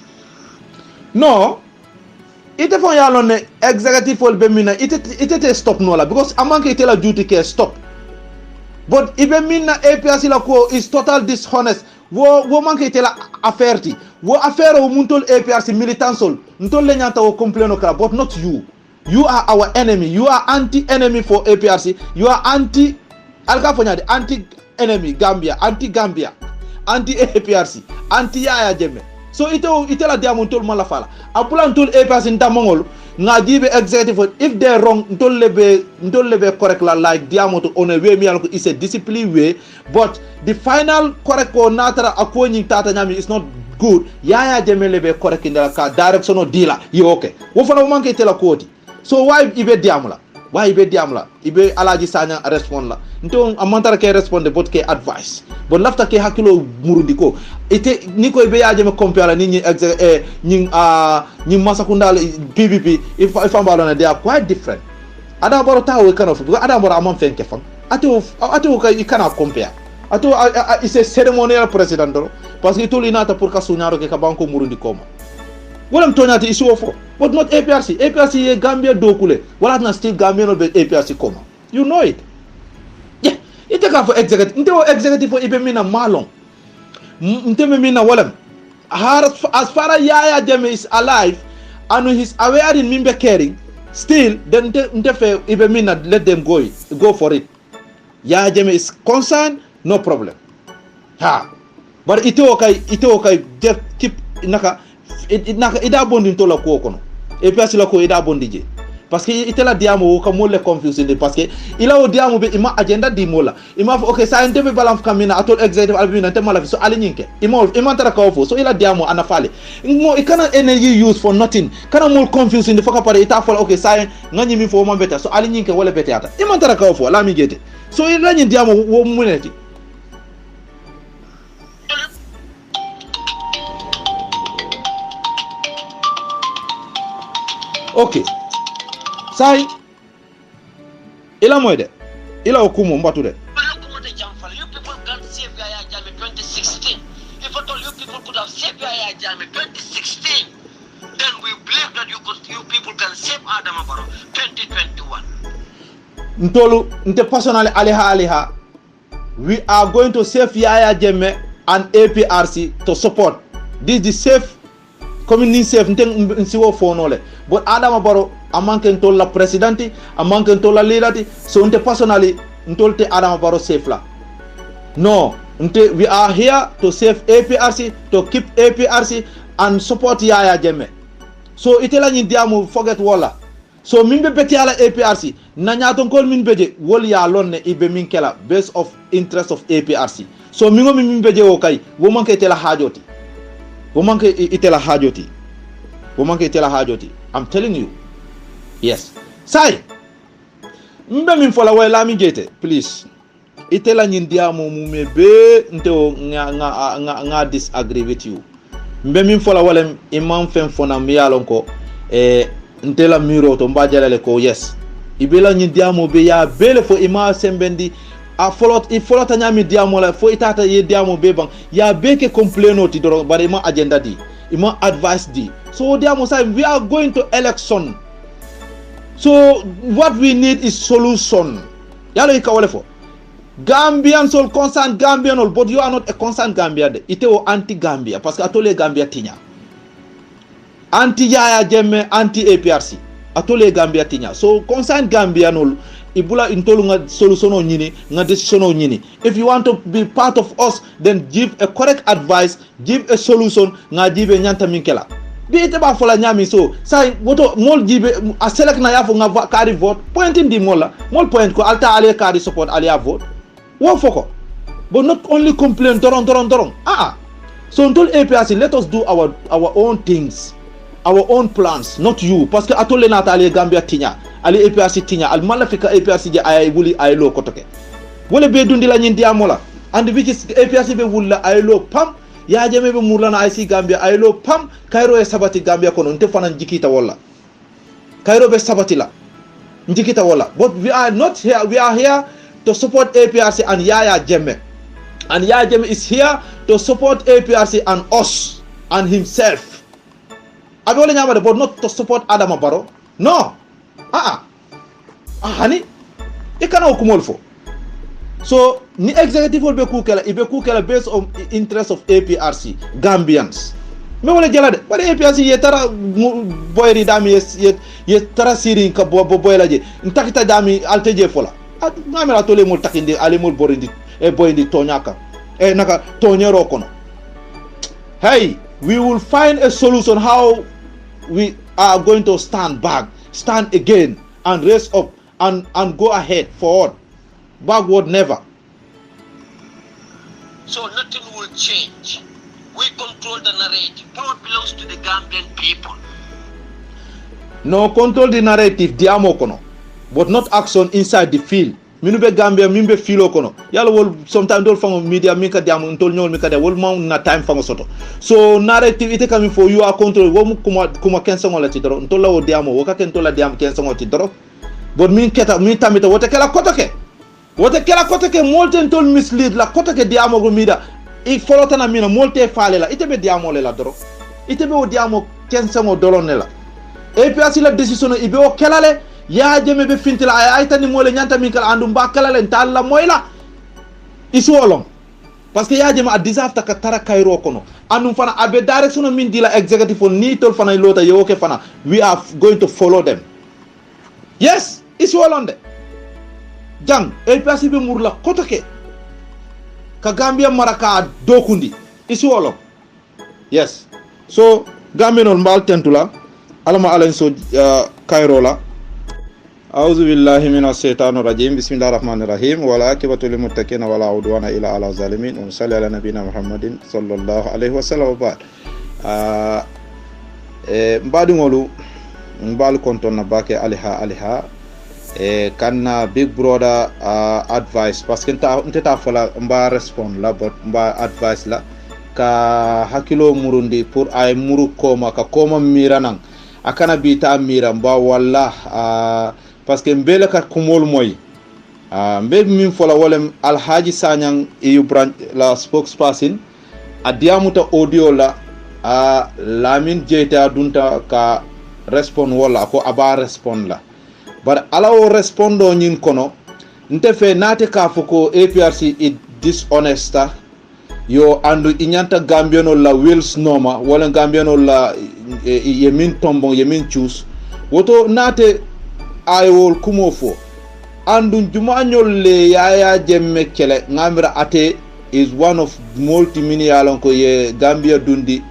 No, ite fo yalon ne executive will be mina ite stop no la because amanke ite la duty ke stop. But ibe mina APRC la ko is total dishonest. Wo manke ite la affaire ti. Wo affaire o muntol APRC militant sol. Ntol le nyanta o complain kala but not you. You are our enemy. You are anti-enemy for APRC. You are anti-enemy Gambia, anti-Gambia, anti-APRC, anti-Yaya Jammeh. So ite la diamond tol malafala. Apula ntol APRC ntamongol ngajibe executive if they wrong ntol lebe correct la like diamond on a way mi alko is a discipline way but the final correct ko natara akoni tata nyami is not good. Yaya Jammeh lebe correct in the direction of dealer. You okay? Wo fana manke tela koti. So why ibe diamla? Why ibe diamla? Ibe alaji sanya respond la. Nto amantara ke respond but ke advice. But lafta ke hakilo murundi ko. Ite niko ibe yaje me compare ni ni masakunda PPP if ambalo they are quite different. Ada boro tawo kind of because ada boro amam fenke fam. Atu ka you cannot compare. Atu is a ceremonial president do parce que tout inata pour ka sunyaro ke ka banko murundi koma. Wala mtonyati isi ofo but not APRC. APRC ye Gambia dokule wala na still Gambia no be APRC koma. You know it. Yeah, ite ka for executive nte executive for ibe mina malong nte me mina wala as far as Yaya Jammeh is alive and he's aware in mimbe caring still then nte fe ibe mina let them go for it. Yaya Jammeh is concerned, no problem. But ite okay just keep naka ida bondi to la ko kono e pesi la ko ida bondi je parce que itela diamo ko mo le confusing parce que ila o diamo be ima agenda di mola ima okay sa ente be balam kamina atol executive albina te mala so ali nyinke ima tara ka fo so ila diamo ana fale mo ikana energy use for nothing kana mo confusing de foka pare ita fo okay sa ngani mi fo mo beta so ali nyinke wala beta ata ima tara ka fo la mi gete so ila nyi diamo wo muneti. Okay. Sai ila moide ila okumu mbatu de you people can't save Yaya Jammeh 2016. If at all you people could have saved Yaya Jammeh 2016, then we believe that you people can save Adama Barrow 2021. Ntolu nte personally aliha we are going to save Yaya Jammeh and APRC to support. This is the safe community safe nsiwo fonole. But Adama Barrow amanke ntola presidenti, amanke ntola leader, so unte personally ntolte Adama Barrow safe la. No, we are here to save APRC, to keep APRC and support Yaya Jammeh. So itela nyi diamu forget wala. So min be beti ala APRC na nyaton kol min beje wol ya lonne ibe min kela based of interest of APRC. So mingo min beje o kay wo manke itela hajoti. Wo manke itela hajoti. Wo manke itela hajoti. I'm telling you. Yes. Sai. Mbe min fola way la mi jete, please. Itela nyi diamu mume be nte nga disagree with you. Mbe min fola walem imam fen fona mi yalon ko ntela miro to mbajalale ko yes ibela nyi diamo be ya bele fo ima sembendi a folota nyami diamo la fo itata ye diamo be bang ya beke complaino ti doro bare ima agenda di ima advice di so diamo say we are going to election, so what we need is solution yalo ikawale fo Gambian sol concerned Gambian all, but you are not a concerned Gambian. Ite o anti Gambia parce que atole Gambia tinya. Anti Yaya Jammeh, anti APRC. Atole Gambia tinya. So concerned Gambian all, ibula intolu nga solution o nyini, nga decision o nyini. If you want to be part of us, then give a correct advice, give a solution, nga give nyanta minkela. Bi ite ba fola nyami so, say woto mol give a select na yafo nga carry vote, pointing di mola, mol point ko alta ale carry support ale vote. One focus, but not only complain, dorong. So until APRC, let us do our own things, our own plans, not you. Parce que atole nata ale Gambia tinya, ale APRC tinya, al malafika APRC je ay wuli ay lo kotoke. Wole be dundi la nyindi amola, and which is APRC be wulla ay lo pam, ya jeme be murla na IC Gambia ay lo pam, Cairo e sabati Gambia kono nte fana njikita wala. Cairo be sabati la, njikita wala. But we are not here, we are here to support APRC and Yaya Jammeh. And Yaya Jammeh is here to support APRC and us and himself. But not to support Adama Barrow. No. Honey, it cannot come for. So, the executive will be kukela based on interest of APRC, Gambians. Me wala jalade, but APRC yetara boyri dami yetara siri ka boyla je. Ntakita dami alteje fola. Ngamela tole mol takinde ale mol borindi boyindi tonyaka naka tonyero kono. Hey, we will find a solution how we are going to stand again and raise up and go ahead forward, backward never. So nothing will change. We control the narrative. Power belongs to the Gambian people. No, control the narrative diamo kono, but not action inside the field. Minube Gambia mimbe filo kono. Yalla wol sometimes dol fango media minka diamo ntol nyol minka de wol ma na time fango soto. So narrative ite coming for you are control wo kuma kensango la ti doro ntola wo diamo wo ka ken tola diamo kensango ti doro. But min tamita wote kala kotoke molte ntol mislead la kotoke diamo go mida I folota na mina molte fale la ite be diamo le la doro. Ite be wo diamo kensango dolone la. APRC la decision ibe o kelale ya jeme be fintila ay tani mole nyanta min kala andu mbakala len talla moyla isi wolong parce que ya jeme a disafta ka tara Cairo kono andu fana abe direction min dila executive on ni tol fana lota yoke fana we are going to follow them. Yes, isi wolonde jang APRC be murla kotoke ka Gambia maraka dokundi isi wolong. Yes, so Gambia non mbal tentula alama alen so Cairo la. أعوذ بالله من الشيطان الرجيم بسم الله الرحمن الرحيم والعاقبة للمتقين ولا عدوان إلا على الظالمين وصلى على نبينا محمد صلى الله عليه وسلم وبعد mbadi ngolu mbal konton na bake aliha kanna big brother advice parce que nteta fala mba respond la but mba advice la ka hakilo murundi pour ay muru koma ka koma miranang akana bita mira mba walla parce que mbele ka kumol moy mbe min fola wolem alhaji sanyang e branch la spokesperson adiamuta audio la lamin jeta dunta ka respond wala ko aba respond la bar ala o respondo nyin kono nte fe nate ka foko APRC it dishonest yo andu inyanta gambiano la wills noma wala gambiano la yemin tombon yemin choose woto nate ayol kumo fo andu jumañol le yaya jemme kele ngamira ate is one of multimillion ko ye Gambia dundi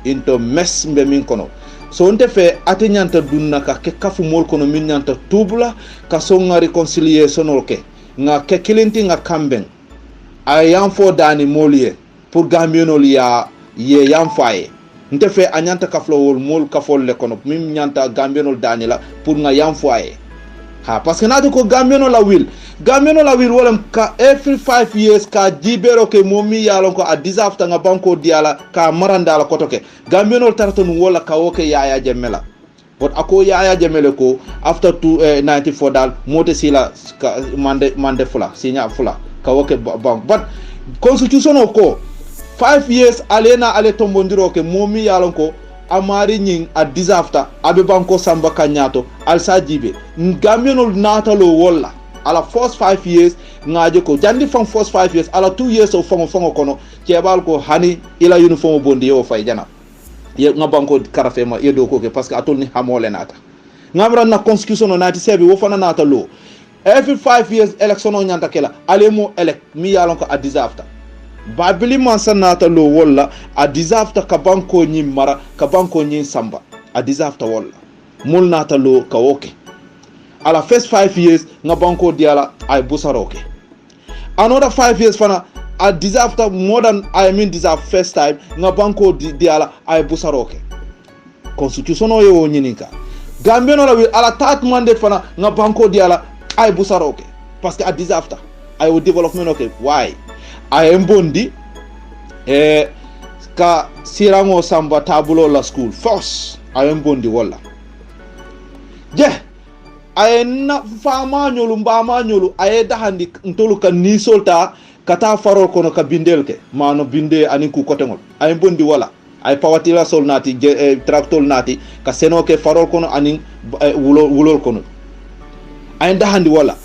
into mess mbe min kono so nte fe ate nyanta dunna ka ke kafu mol kono min nyanta tubula ka so nga reconciliation ke nga ke kilinti nga kamben ay yam fo dani molie pour Gambianol ya ye yam faye nte fe a nyanta ka flowol mol ka fol le kono min nyanta Gambianol dani la pour nga yam faye ha parce que nati ko Gambianol la will wolem ka every 5 years ka jibero ke momi yalon ko a disafta nga banko diala ka maranda la kotoke Gambianol tarton wala ka woke yaya jemela but ako yaya jemele ko after 94 dal mote sila mande fula sinya fula ka woke bank but constitution ko 5 years alena ale tombondiro ke momi yalon ko amari nying a disafta abe banko samba kanyato alsa jibe Gambianol natalo wala ala first 5 years ngaje ko jandi fam first 5 years ala 2 years of fongo kono cebal ko hani ila uniform bondi yo fay jana ye ngabanko karafe ma yedo ko ke parce que atol ni hamole nata ngamra na constitution no 97 wo fana nata lo every 5 years election no nyanta kela ale mo elect mi yalon ko a disafta babili man sanata lo wala a disafta ka banko nyi mara ka banko nyi samba a disafta wala mul nata lo ka woke ala first 5 years nga banko diala ay busaroke another 5 years fana a disafter more than deserve first time nga banko diala ay busaroke constitution o yo nyininka Gambiano la wi ala tat mandate fana nga banko diala ay busaroke parce que a disafter ay o development okay why ay mbondi ka sirango samba tabulo la school force ay mbondi wala aye na fama nyolu mbama nyolu aye dahandi ntolu kan ni solta kata farol kono ka bindelke mano binde ani ku kotengol aye bondi wala aye pawatila sol nati tractol nati ka senoke farol kono ani wulol kono aye dahandi wala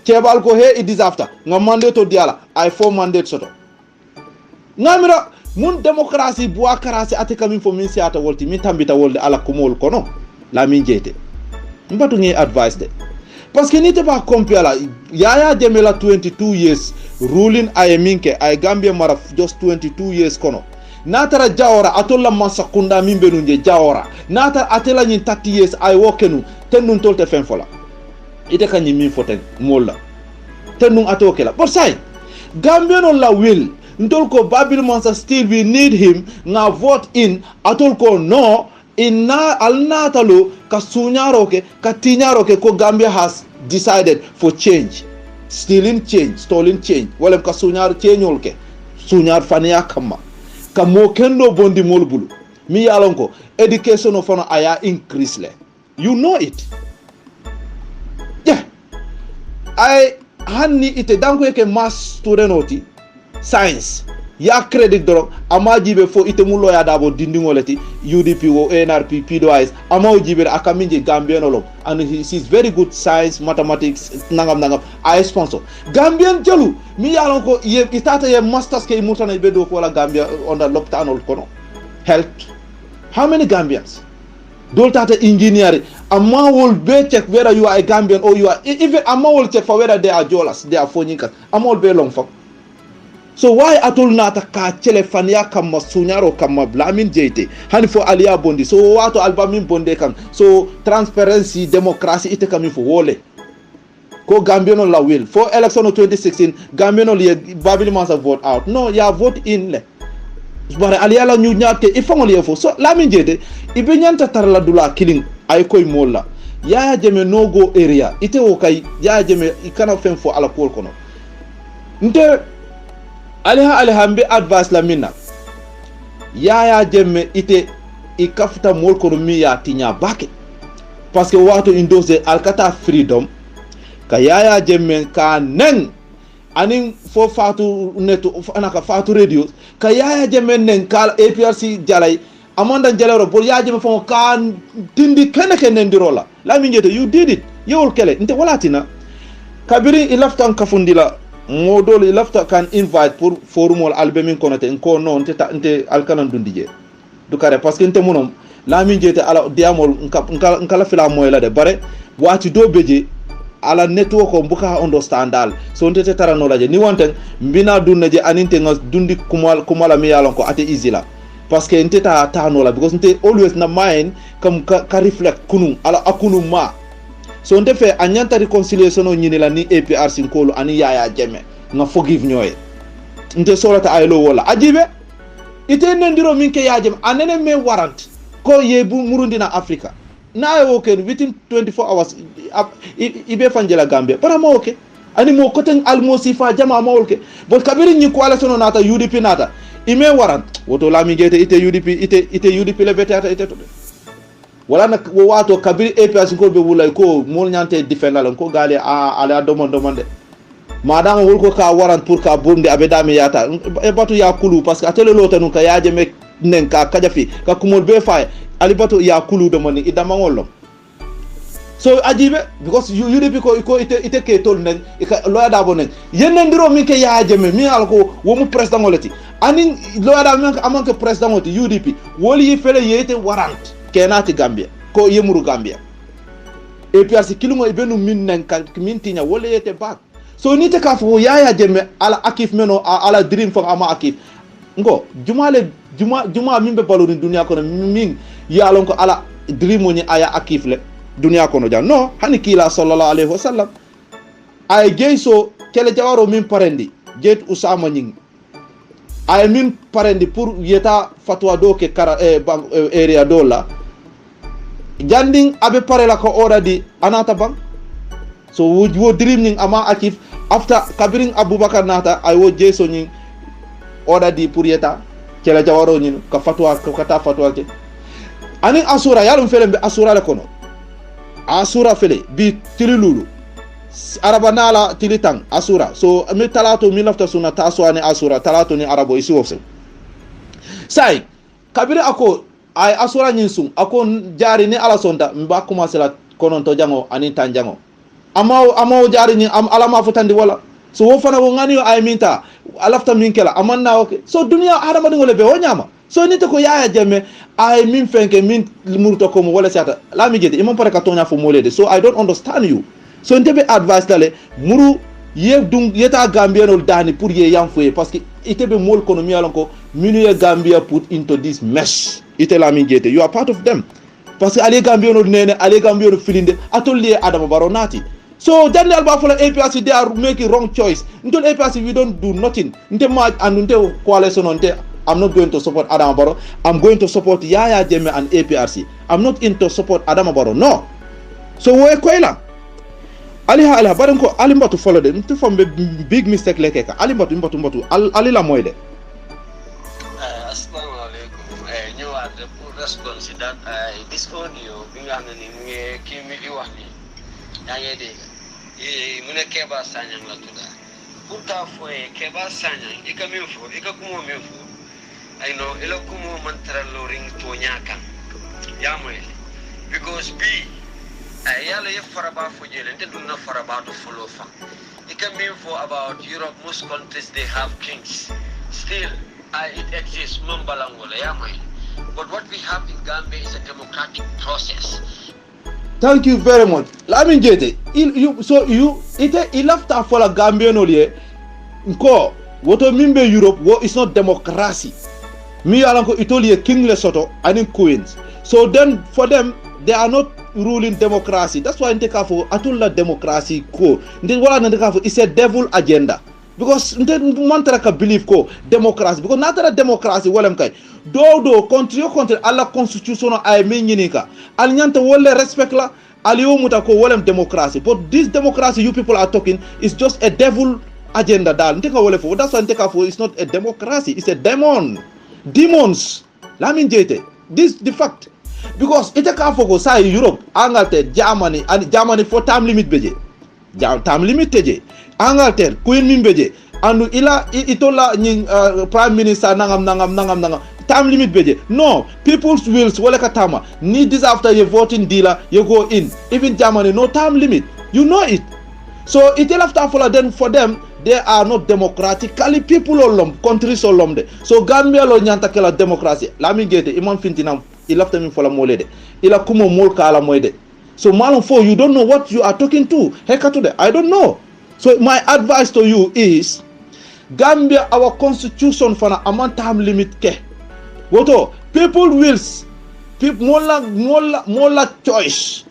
cebal ko he it is after nga mandate to diala aye 4 mandate soto ngamira mun demokrasi buakarasi ate kamin fo min siata wolti min tambita wolde ala kumol kono la min jete mbatu ngi advice de parce que nite ba compare yaya demela 22 years ruling ay minke ay Gambia mara just 22 years kono natara jawara atolla masakunda mimbe nunje jawara natara atela nyin 30 years ay wokenu tennun tolte fen fola ite kanyi min foten molla tennun atokela but say Gambia no la will ntol ko Babil Mansa still we need him nga vote in atol ko no inna alnatalo ka sunyaroke ka tinyaroke ko Gambia has decided for change stealing change stolen change wala ka sunyar changeolke sunyar fania kama ka mo kendo bondi molbulu mi yalonko education of ono aya increase le you know it yeah I hanni ite danko yake mass student science ya credit doro ama jibe fo ite mu loya dabo dindingoleti UDP wo NRP PDOIS ama jibe akaminje Gambian olo and he is very good science mathematics nangam I sponsor Gambian jalu mi yalon ko ye itata ye masters ke mutana be do ko la Gambia on the lopitanol kono health how many Gambians dol tata engineer ama wol be check whether you are a Gambian or you are even ama wol check for whether they are jolas they are phonikas ama wol be long fak. So why atol nata ka telefania kama sunyaro kama blamin jete hani fo alia bondi so wato albamin bonde kan so transparency democracy ite kami fo wole ko Gambiano la will for election of 2016 Gambiano li Babil Mansa vote out no ya vote in le bare alia la ñu ñaat ke ifangol ye fo so lamin jete ibe ñanta tar la dula killing ay koy molla ya jeme no go area ite o kay ya jeme ikana fen fo ala kol kono nte aliha mbe advice la minna yaya jemme ite ikafta mol kono mi ya tinya bake parce que wato indose alkata freedom ka yaya jemme ka nen anin fo fatu neto anaka fatu radio ka yaya jemme nen kal APRC jalay amanda jalero bol yaya jemme fo kan tindi kene dirola la mi njete you did it yewol kele nte walatina kabiri ilaftan kafundila modol ilafta kan invite pour forumol albemin konote ko non nte alkanan dundije du kare parce que nte munom la min jete ala diamol nkala fila moyla de bare wati do beje ala network ko buka understandal so nte tara no laje ni wonten mbina dunnaje aninte ngas dundi kumala mi yalon ko ate easy la parce que nte ta no la because nte always na mind kam ka reflect kunu ala akunu ma so nte fe anyanta reconciliation o nyini la ni APRC nkolo ani Yaya Jammeh nga forgive nyoye nte solata aylo wala ajibe ite nendiro minke Yaya Jammeh anene me warrant ko yebu murundina Africa na okay within 24 hours ibe fanjela Gambia para ma okay ani mo koten almosi fa jama ma okay bon kabiri ni coalition nata UDP nata ime warrant woto la mi gete ite UDP le betata ite to wala nak wato kabiri APRC ko be wulay ko mol nyante defendal ko gale ala domande madama wol ko ka warrant pour ka bonde abe dami yata e batu ya kulu parce que atele lotanu ka Yaya Jammeh nen ka kajafi ka kumol be fay ali batu ya kulu de moni idama ngollo so ajibe because UDP ko ite ke tol nen loya da bonen yenen ndiro mi ke Yaya Jammeh mi alko wo mu president ngolati ani loya da mi amanke president ngoti UDP woli yi fele yete warrant kenati Gambia ko yemuru Gambia APRC kilungo ibenu min nen ka min tinya wole yete back so ni te ka fo Yaya Jammeh ala akif meno ala dream fo ama akif ngo juma min be balori dunia kono min yalon ko ala dream woni aya akif le dunia kono ja no hani kila sallallahu alaihi wasallam ay geyso kele jawaro min parendi jet Usama nying ay min parendi pour yeta fatwa do ke kara area dola janding abe parela ko already anata bang so wo dream nying ama akif after kabiring Abubakar nata ay wo jeso nying already pour yeta kele jawaro nyin ka fatwa ko kata fatwa ke ani asura yalum felembe asura le kono asura fele bi tililulu araba nala tilitang asura so mi talato mi lafta suna taso ani asura talato ni arabo isi wofse sai kabiri ako ay asura nyinsum ako jari ni ala sonda mba commencer la konon to jango ani tanjango amaw jari ni am alama futandi wala so wo fana wo ngani ay minta alafta minkela amanna okay so dunia adama dingole be wonyama so nite ko Yaya Jammeh ay min fenke min murto ko mo wala sata la mi jede imam pare ka tonya fo molede so I don't understand you so ndebe advice dale muru yeta Gambia no dani pour ye yam foye parce que itebe mol economy alon ko minu ye Gambia put into this mesh ite la mi jede you are part of them parce que ale Gambia no nene ale Gambia no filinde atolli Adama Barrow nati so then alba for APRC they are making wrong choice until APRC we don't do nothing nte ma and nte coalition nte I'm not going to support Adama Barrow. I'm going to support Yaya Jammeh and APRC. I'm not into support Adama Barrow. No. So we koila. Ali baram ko ali mbatu follow them. To from big mistake like ka. Ali mbatu. Ali la moide. Assalamu alaikum. Ñu wa pour response that this audio bi nga xamne ni kimi di wax ni. Ya ngay dégg. Mu ne Keba Sanyang la tudda. Pour ta foye Keba Sanyang ika minfo ika kumo minfo. I know ilo kumo mantra loring to nyakan yamoy because B yalla ye faraba fo jele nte dunna faraba to follow fa it can mean for about Europe most countries they have kings still it exists mambalangola yamoy but what we have in Gambia is a democratic process. Thank you very much. Lamin jete ite lafta for la Gambia no liye nko woto mimbe Europe wo is not democracy. Mi alanko Italy king Lesotho and queens. So then for them they are not ruling democracy. That's why nteka for atulla democracy ko. Nde wala nteka for it's a devil agenda. Because nte mantara ka believe ko democracy because natara democracy walem kay. Do country alla constitution ay min yinika. Al nyanta wolle respect la aliyo muta ko walem democracy. But this democracy you people are talking is just a devil agenda dal. Nteka wole for that's why nteka for it's not a democracy, it's a demons lamin jete this the fact because ite ka fogo say Europe Angleterre Germany for time limit beje time limit teje Angleterre queen min beje andu ila itola nyi prime minister nangam time limit beje no people's wills wala katama need this after you voting dealer you go in even Germany no time limit you know it So it after follow then for them they are not democratically people olom countries olom de. So Gambia lo nyanta kala democracy. Lami gete imam fintina il after min fola mole de. Ila kumo mol kala moide. So malum for you don't know what you are talking to. Heka to de. I don't know. So my advice to you is Gambia our constitution for amount time limit ke. Woto people wills people mola choice.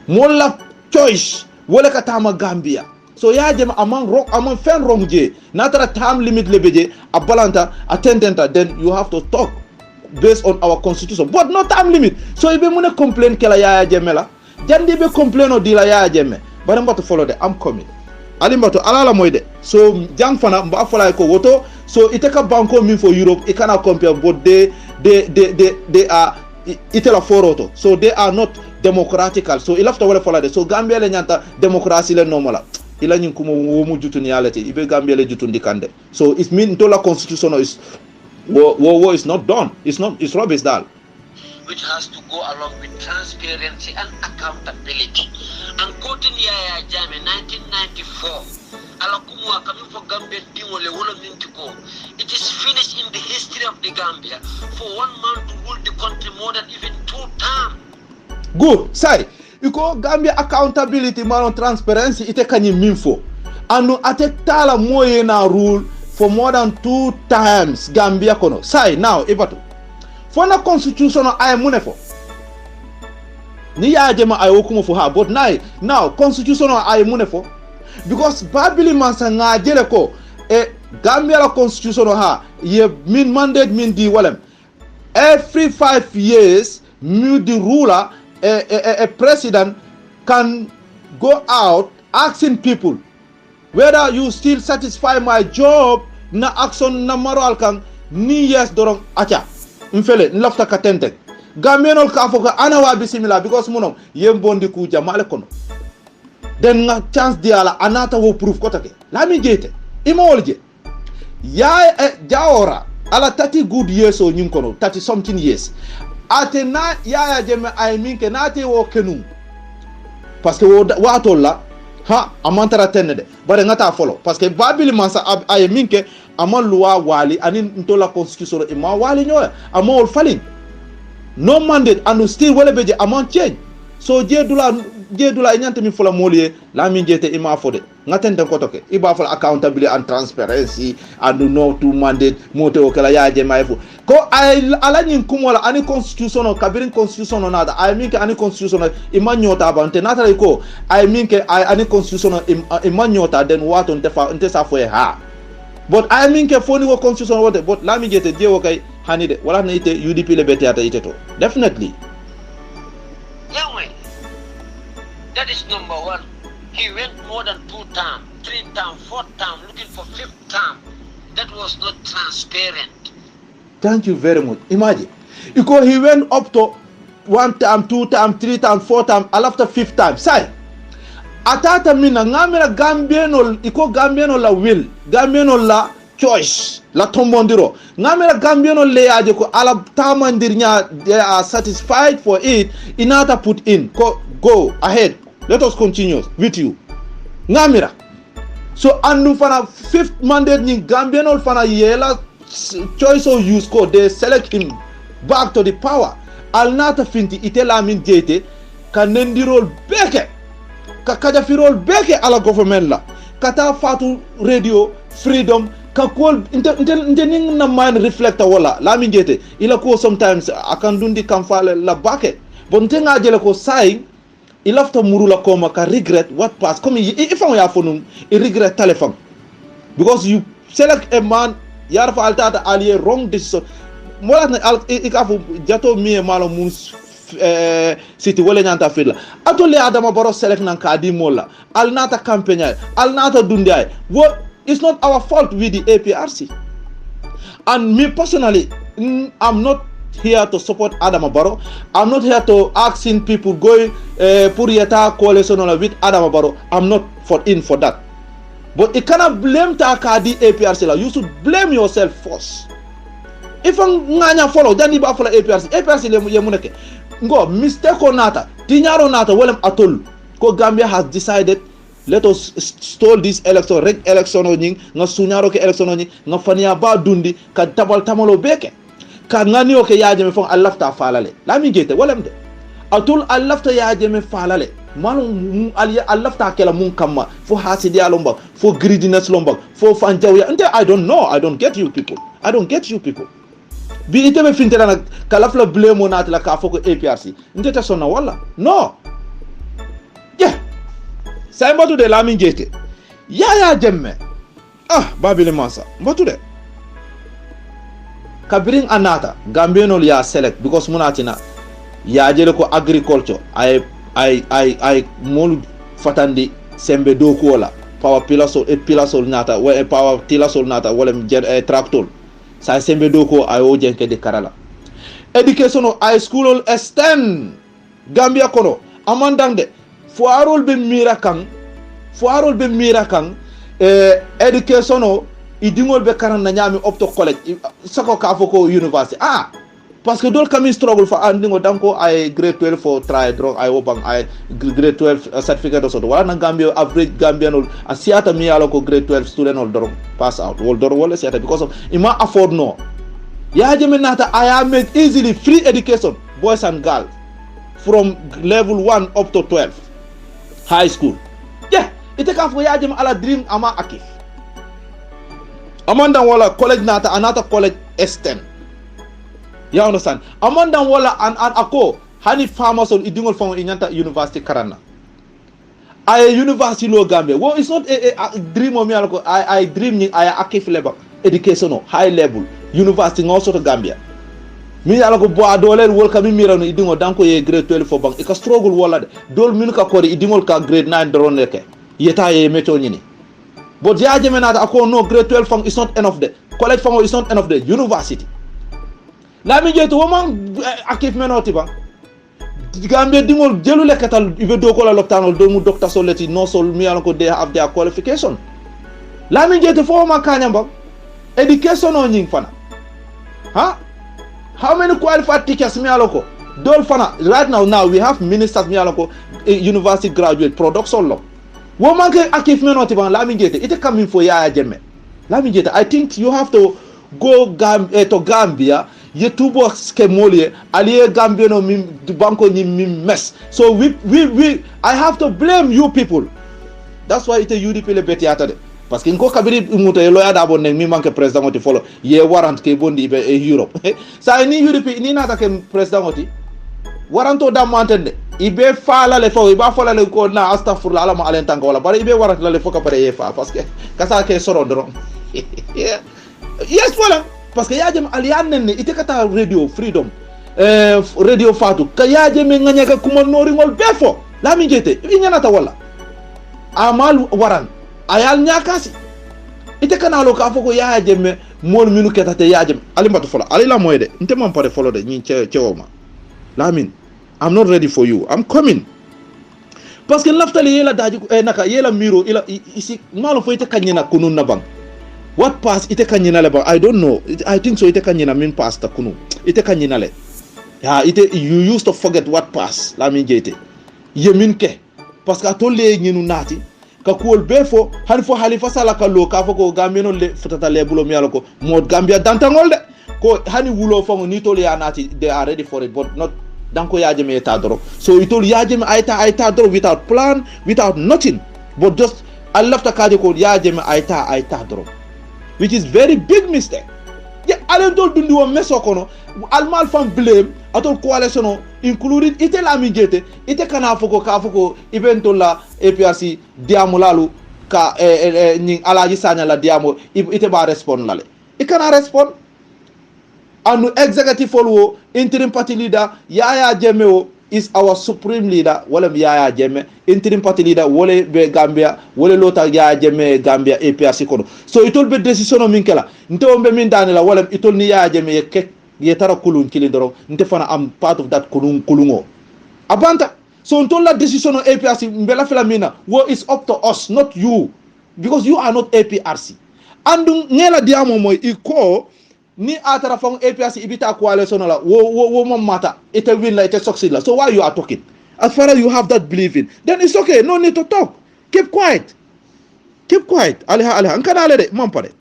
Mola choice. Wole ka tama Gambia. So ya jem among fen wrong je. Natara time limit lebeje a balanta attendanta then you have to talk based on our constitution. But no time limit. So if you mune complain kela ya jemela, jandi be complain o dila ya jemme. But I'm about to follow the I'm coming. Alimbato alala moide. So jang fana mba follow ko woto. So iteka banko min for Europe, it cannot compare but they are itela foroto. So they are not democratical. So il after wala follow de. So Gambia le nyanta democracy le normal. Ila nyin kuma womu jutuni yalete. Ibe Gambia le jutundi kande. So it mean to la constitution is war is not done. It's rubbish dal. Which has to go along with transparency and accountability. And quoting Yaya Jammeh 1994, Alakumwa coming for Gambia Dingole Wolo Mintiko. It is finished in the history of the Gambia for one man to rule the country more than even 2 terms. Good. Say, iko Gambia accountability man transparency ite kanyi minfo. Anu ate tala moye na rule for more than 2 times Gambia kono. Say now ibatu. For na constitution ay munefo. Ni ya jema ay okumo for her but now constitution ay munefo because babili mansa nga jele ko Gambia la constitution ha ye min mandate min di walem every 5 years the ruler a president can go out asking people whether you still satisfy my job na action na moral kan ni yes dorong acha mfele nlafta katente Gambianol ka foka ana wa bisimila because munom yembondi ku jamale kono den nga chance diala anata wo proof ko take lami jete imolje ya jaora ala 30 good years o nyin kono 30 something years atena ya jeme ay minke nate wo kenu parce que wa tolla ha amantara tenede bare ngata follow parce que babili mansa ay minke aman loi wali anin ntola constitution e ma wali nyoya amol falin no mandate and still wala beje amount change so jedula nyante mi fola molie la min jete ima fode ngaten den ko toke iba fola accountability and transparency and no to mandate mote o kala yaaje mayfu ko ay ala nyin kumola ani constitution o kabirin constitution o nada ay minke ani constitution ima nyota bante natale ko ay minke ay ani constitution ima nyota den wato nte sa foye ha but I mean ke foni wo constitution wote but la mi jete je wo kay hanide wala na ite UDP le bete ata ite to definitely Anyway, that is number 1. He went more than 2 terms, 3 terms, 4 terms, looking for 5th term. That was not transparent. Thank you very much. Imagine because he went up to 1 term, 2 term, 3 term, 4 term, and after 5th time say atata mina ngamira Gambianol iko Gambianol la will Gambianol la choice la tombondiro ngamira Gambianol le aje ko ala tamandirnya they are satisfied for it inata put in go ahead let us continue with you ngamira so andu fana 5th mandate ni Gambianol fana yela choice or use ko they select him back to the power al nata finti itela min jete kanendirol beke kaja firol beke ala government la kata fatu radio freedom ka call inte na mind reflector wala la min jete ila ko sometimes akan dundi kam fale la bake bon tenga jele ko sai il after muru la koma ka regret what past comme if on ya fonum I regret telephone because you select a man yar fa altata allié wrong decision mola na ikafu jato mi malo mun city wala nyanta filla atole Adama Barrow select nan ka di mola al nata campagne al nata dundiay what it's not our fault with the APRC and me personally I'm not here to support Adama Barrow. I'm not here to asking people going pour yeta coalition with Adama Barrow. I'm not for that. But it cannot blame Takadi APRC. You should blame yourself first. If nganya follow, then you follow APRC. APRC le muneke. Ngo mistake or nata, tinyaro nata, welem atol. Ko Gambia has decided let us stall this election rek election o nying nga sunyaro ke election o nying nga fania ba dundi ka tabal tamalo beke ka ngani o ke yaje me fon allafta falale lami jete walam de atul allafta yaje me falale malum allafta kala mun kamma fo hasidi alomba fo greediness lomba fo fanjawya nte I don't get you people bi ite be fintela nak kalafla blemo natla ka foko APRC nte ta sonna wala no yeah say mbatu de lami jete yaya jemme babile masa mbatu de kabirin anata gambenol ya select because munatina ya jele ko agriculture ay molu fatandi sembe do ko la power pilasol nata wa power tilasol nata wala tractor sa sembe do ko ay o jenke de karala education ay school extend Gambia kono amandande foarol be mira kan education idingol be karan na nyami opto college sako ka foko university parce que dol kami struggle for andingo danko ay grade 12 for try drug ay obang ay grade 12 certificate so wala na Gambia average Gambian asiata mi yalo ko grade 12 student ol dorom pass out wol dor wala siata because of ima afford no ya jeme nata I make easily free education boys and girls from level 1 up to 12 high school yeah ite ka fo ya jeme ala dream ama akif amanda wala college nata anata college extend you understand amanda wala an ako hani pharmacy idingol fon inyanta university karana ay university lo Gambia well it's not a dream of me alko I dream ni ay akif level education high level university ngoso to Gambia mi alko bo adolel wol kam mirano idingo danko ye grade 12 fo bang e ka struggle wala de dol min ka kori idingol ka grade 9 doron leke yeta ye meto nyini but ya jemenata ako no grade 12 fang is not enough de college fang is not enough de university la mi jeto woman akif menoti ba Gambia dingol jelu lekatal ibe do ko la lopitanol do mu doctor soleti no sol mi alko they have their qualification la mi jeto fo ma kanyamba education on nying fana how many qualified teachers mi alko dol fana right now we have ministers mi alko university graduate production law woman ke akif menoti ba la mi jeto ite coming for Yaya Jammeh la mi jeto I think you have to go to Gambia ye tubo ske molie aliye Gambia no mi banko ni mi mess so we I have to blame you people that's why ite UDP le beti atade parce que nko kabiri umuto ye loya dabo ne mi manke president oti follow ye warrant ke bondi be Europe sa ni UDP ni nata ke president oti waranto damantende ibe fala le fo iba fala le ko na astaghfirullah ala ma alen tanka wala bare ibe warant la le fo ka pare ye fa parce que kasa ke soro dron yes voilà parce que yajem alianen ite kata radio freedom radio fatu ka yajem nganya ka kuma nori ngol befo la mi jete inyanata wala amal waran ayal nyakasi ite kana lo ka foko yajem mon minu ketate yajem ali mbatu fola ali la moyde nte mam pare folo de nyi cewoma lamin I'm not ready for you I'm coming parce que laftali yela daji naka yela miro ila isi malo fo ite kanyena kunun na bang what pass ite kanyina le ba I don't know I think so ite kanyina min pass ta kunu ite kanyina le ite you used to forget what pass la min jete yemin ke parce que to le nginu nati ka kuol befo han fo halifa sala ka lo ka fo ko gambeno le futata le bulo mi alako mod Gambia dantangol de ko hani wulo fo ni to le nati they are ready for it but not danko yajeme eta doro so itol yajeme aita doro without plan without nothing but just I left the kaje ko yajeme aita doro which is very big mistake yeah alen dol dundi wo meso kono almal fam blame atol coalition including ite la mi jete ite kana foko ka foko evento la APRC diamo lalu ka ni alaji sanya la diamo ite ba respond lale ikana respond anu executive follow interim party leader Yaya Jammeh is our supreme leader wala Yaya Jammeh interim party leader wala be Gambia wala lota Yaya Jammeh Gambia APRC kono so itol be decision min kala nto be min danela wala itol ni Yaya Jammeh ke yetara kulun kili doro nte fana am part of that kulungo abanta so ntol la decision of APRC mbela fela mina wo is up to us not you because you are not APRC andu ngela diamo moy iko ni atara fong APRC ibita coalition la wo mata ite win la ite succeed la so why you are talking as far as you have that belief in then it's okay no need to talk keep quiet aliha aliha nkana ale de mampade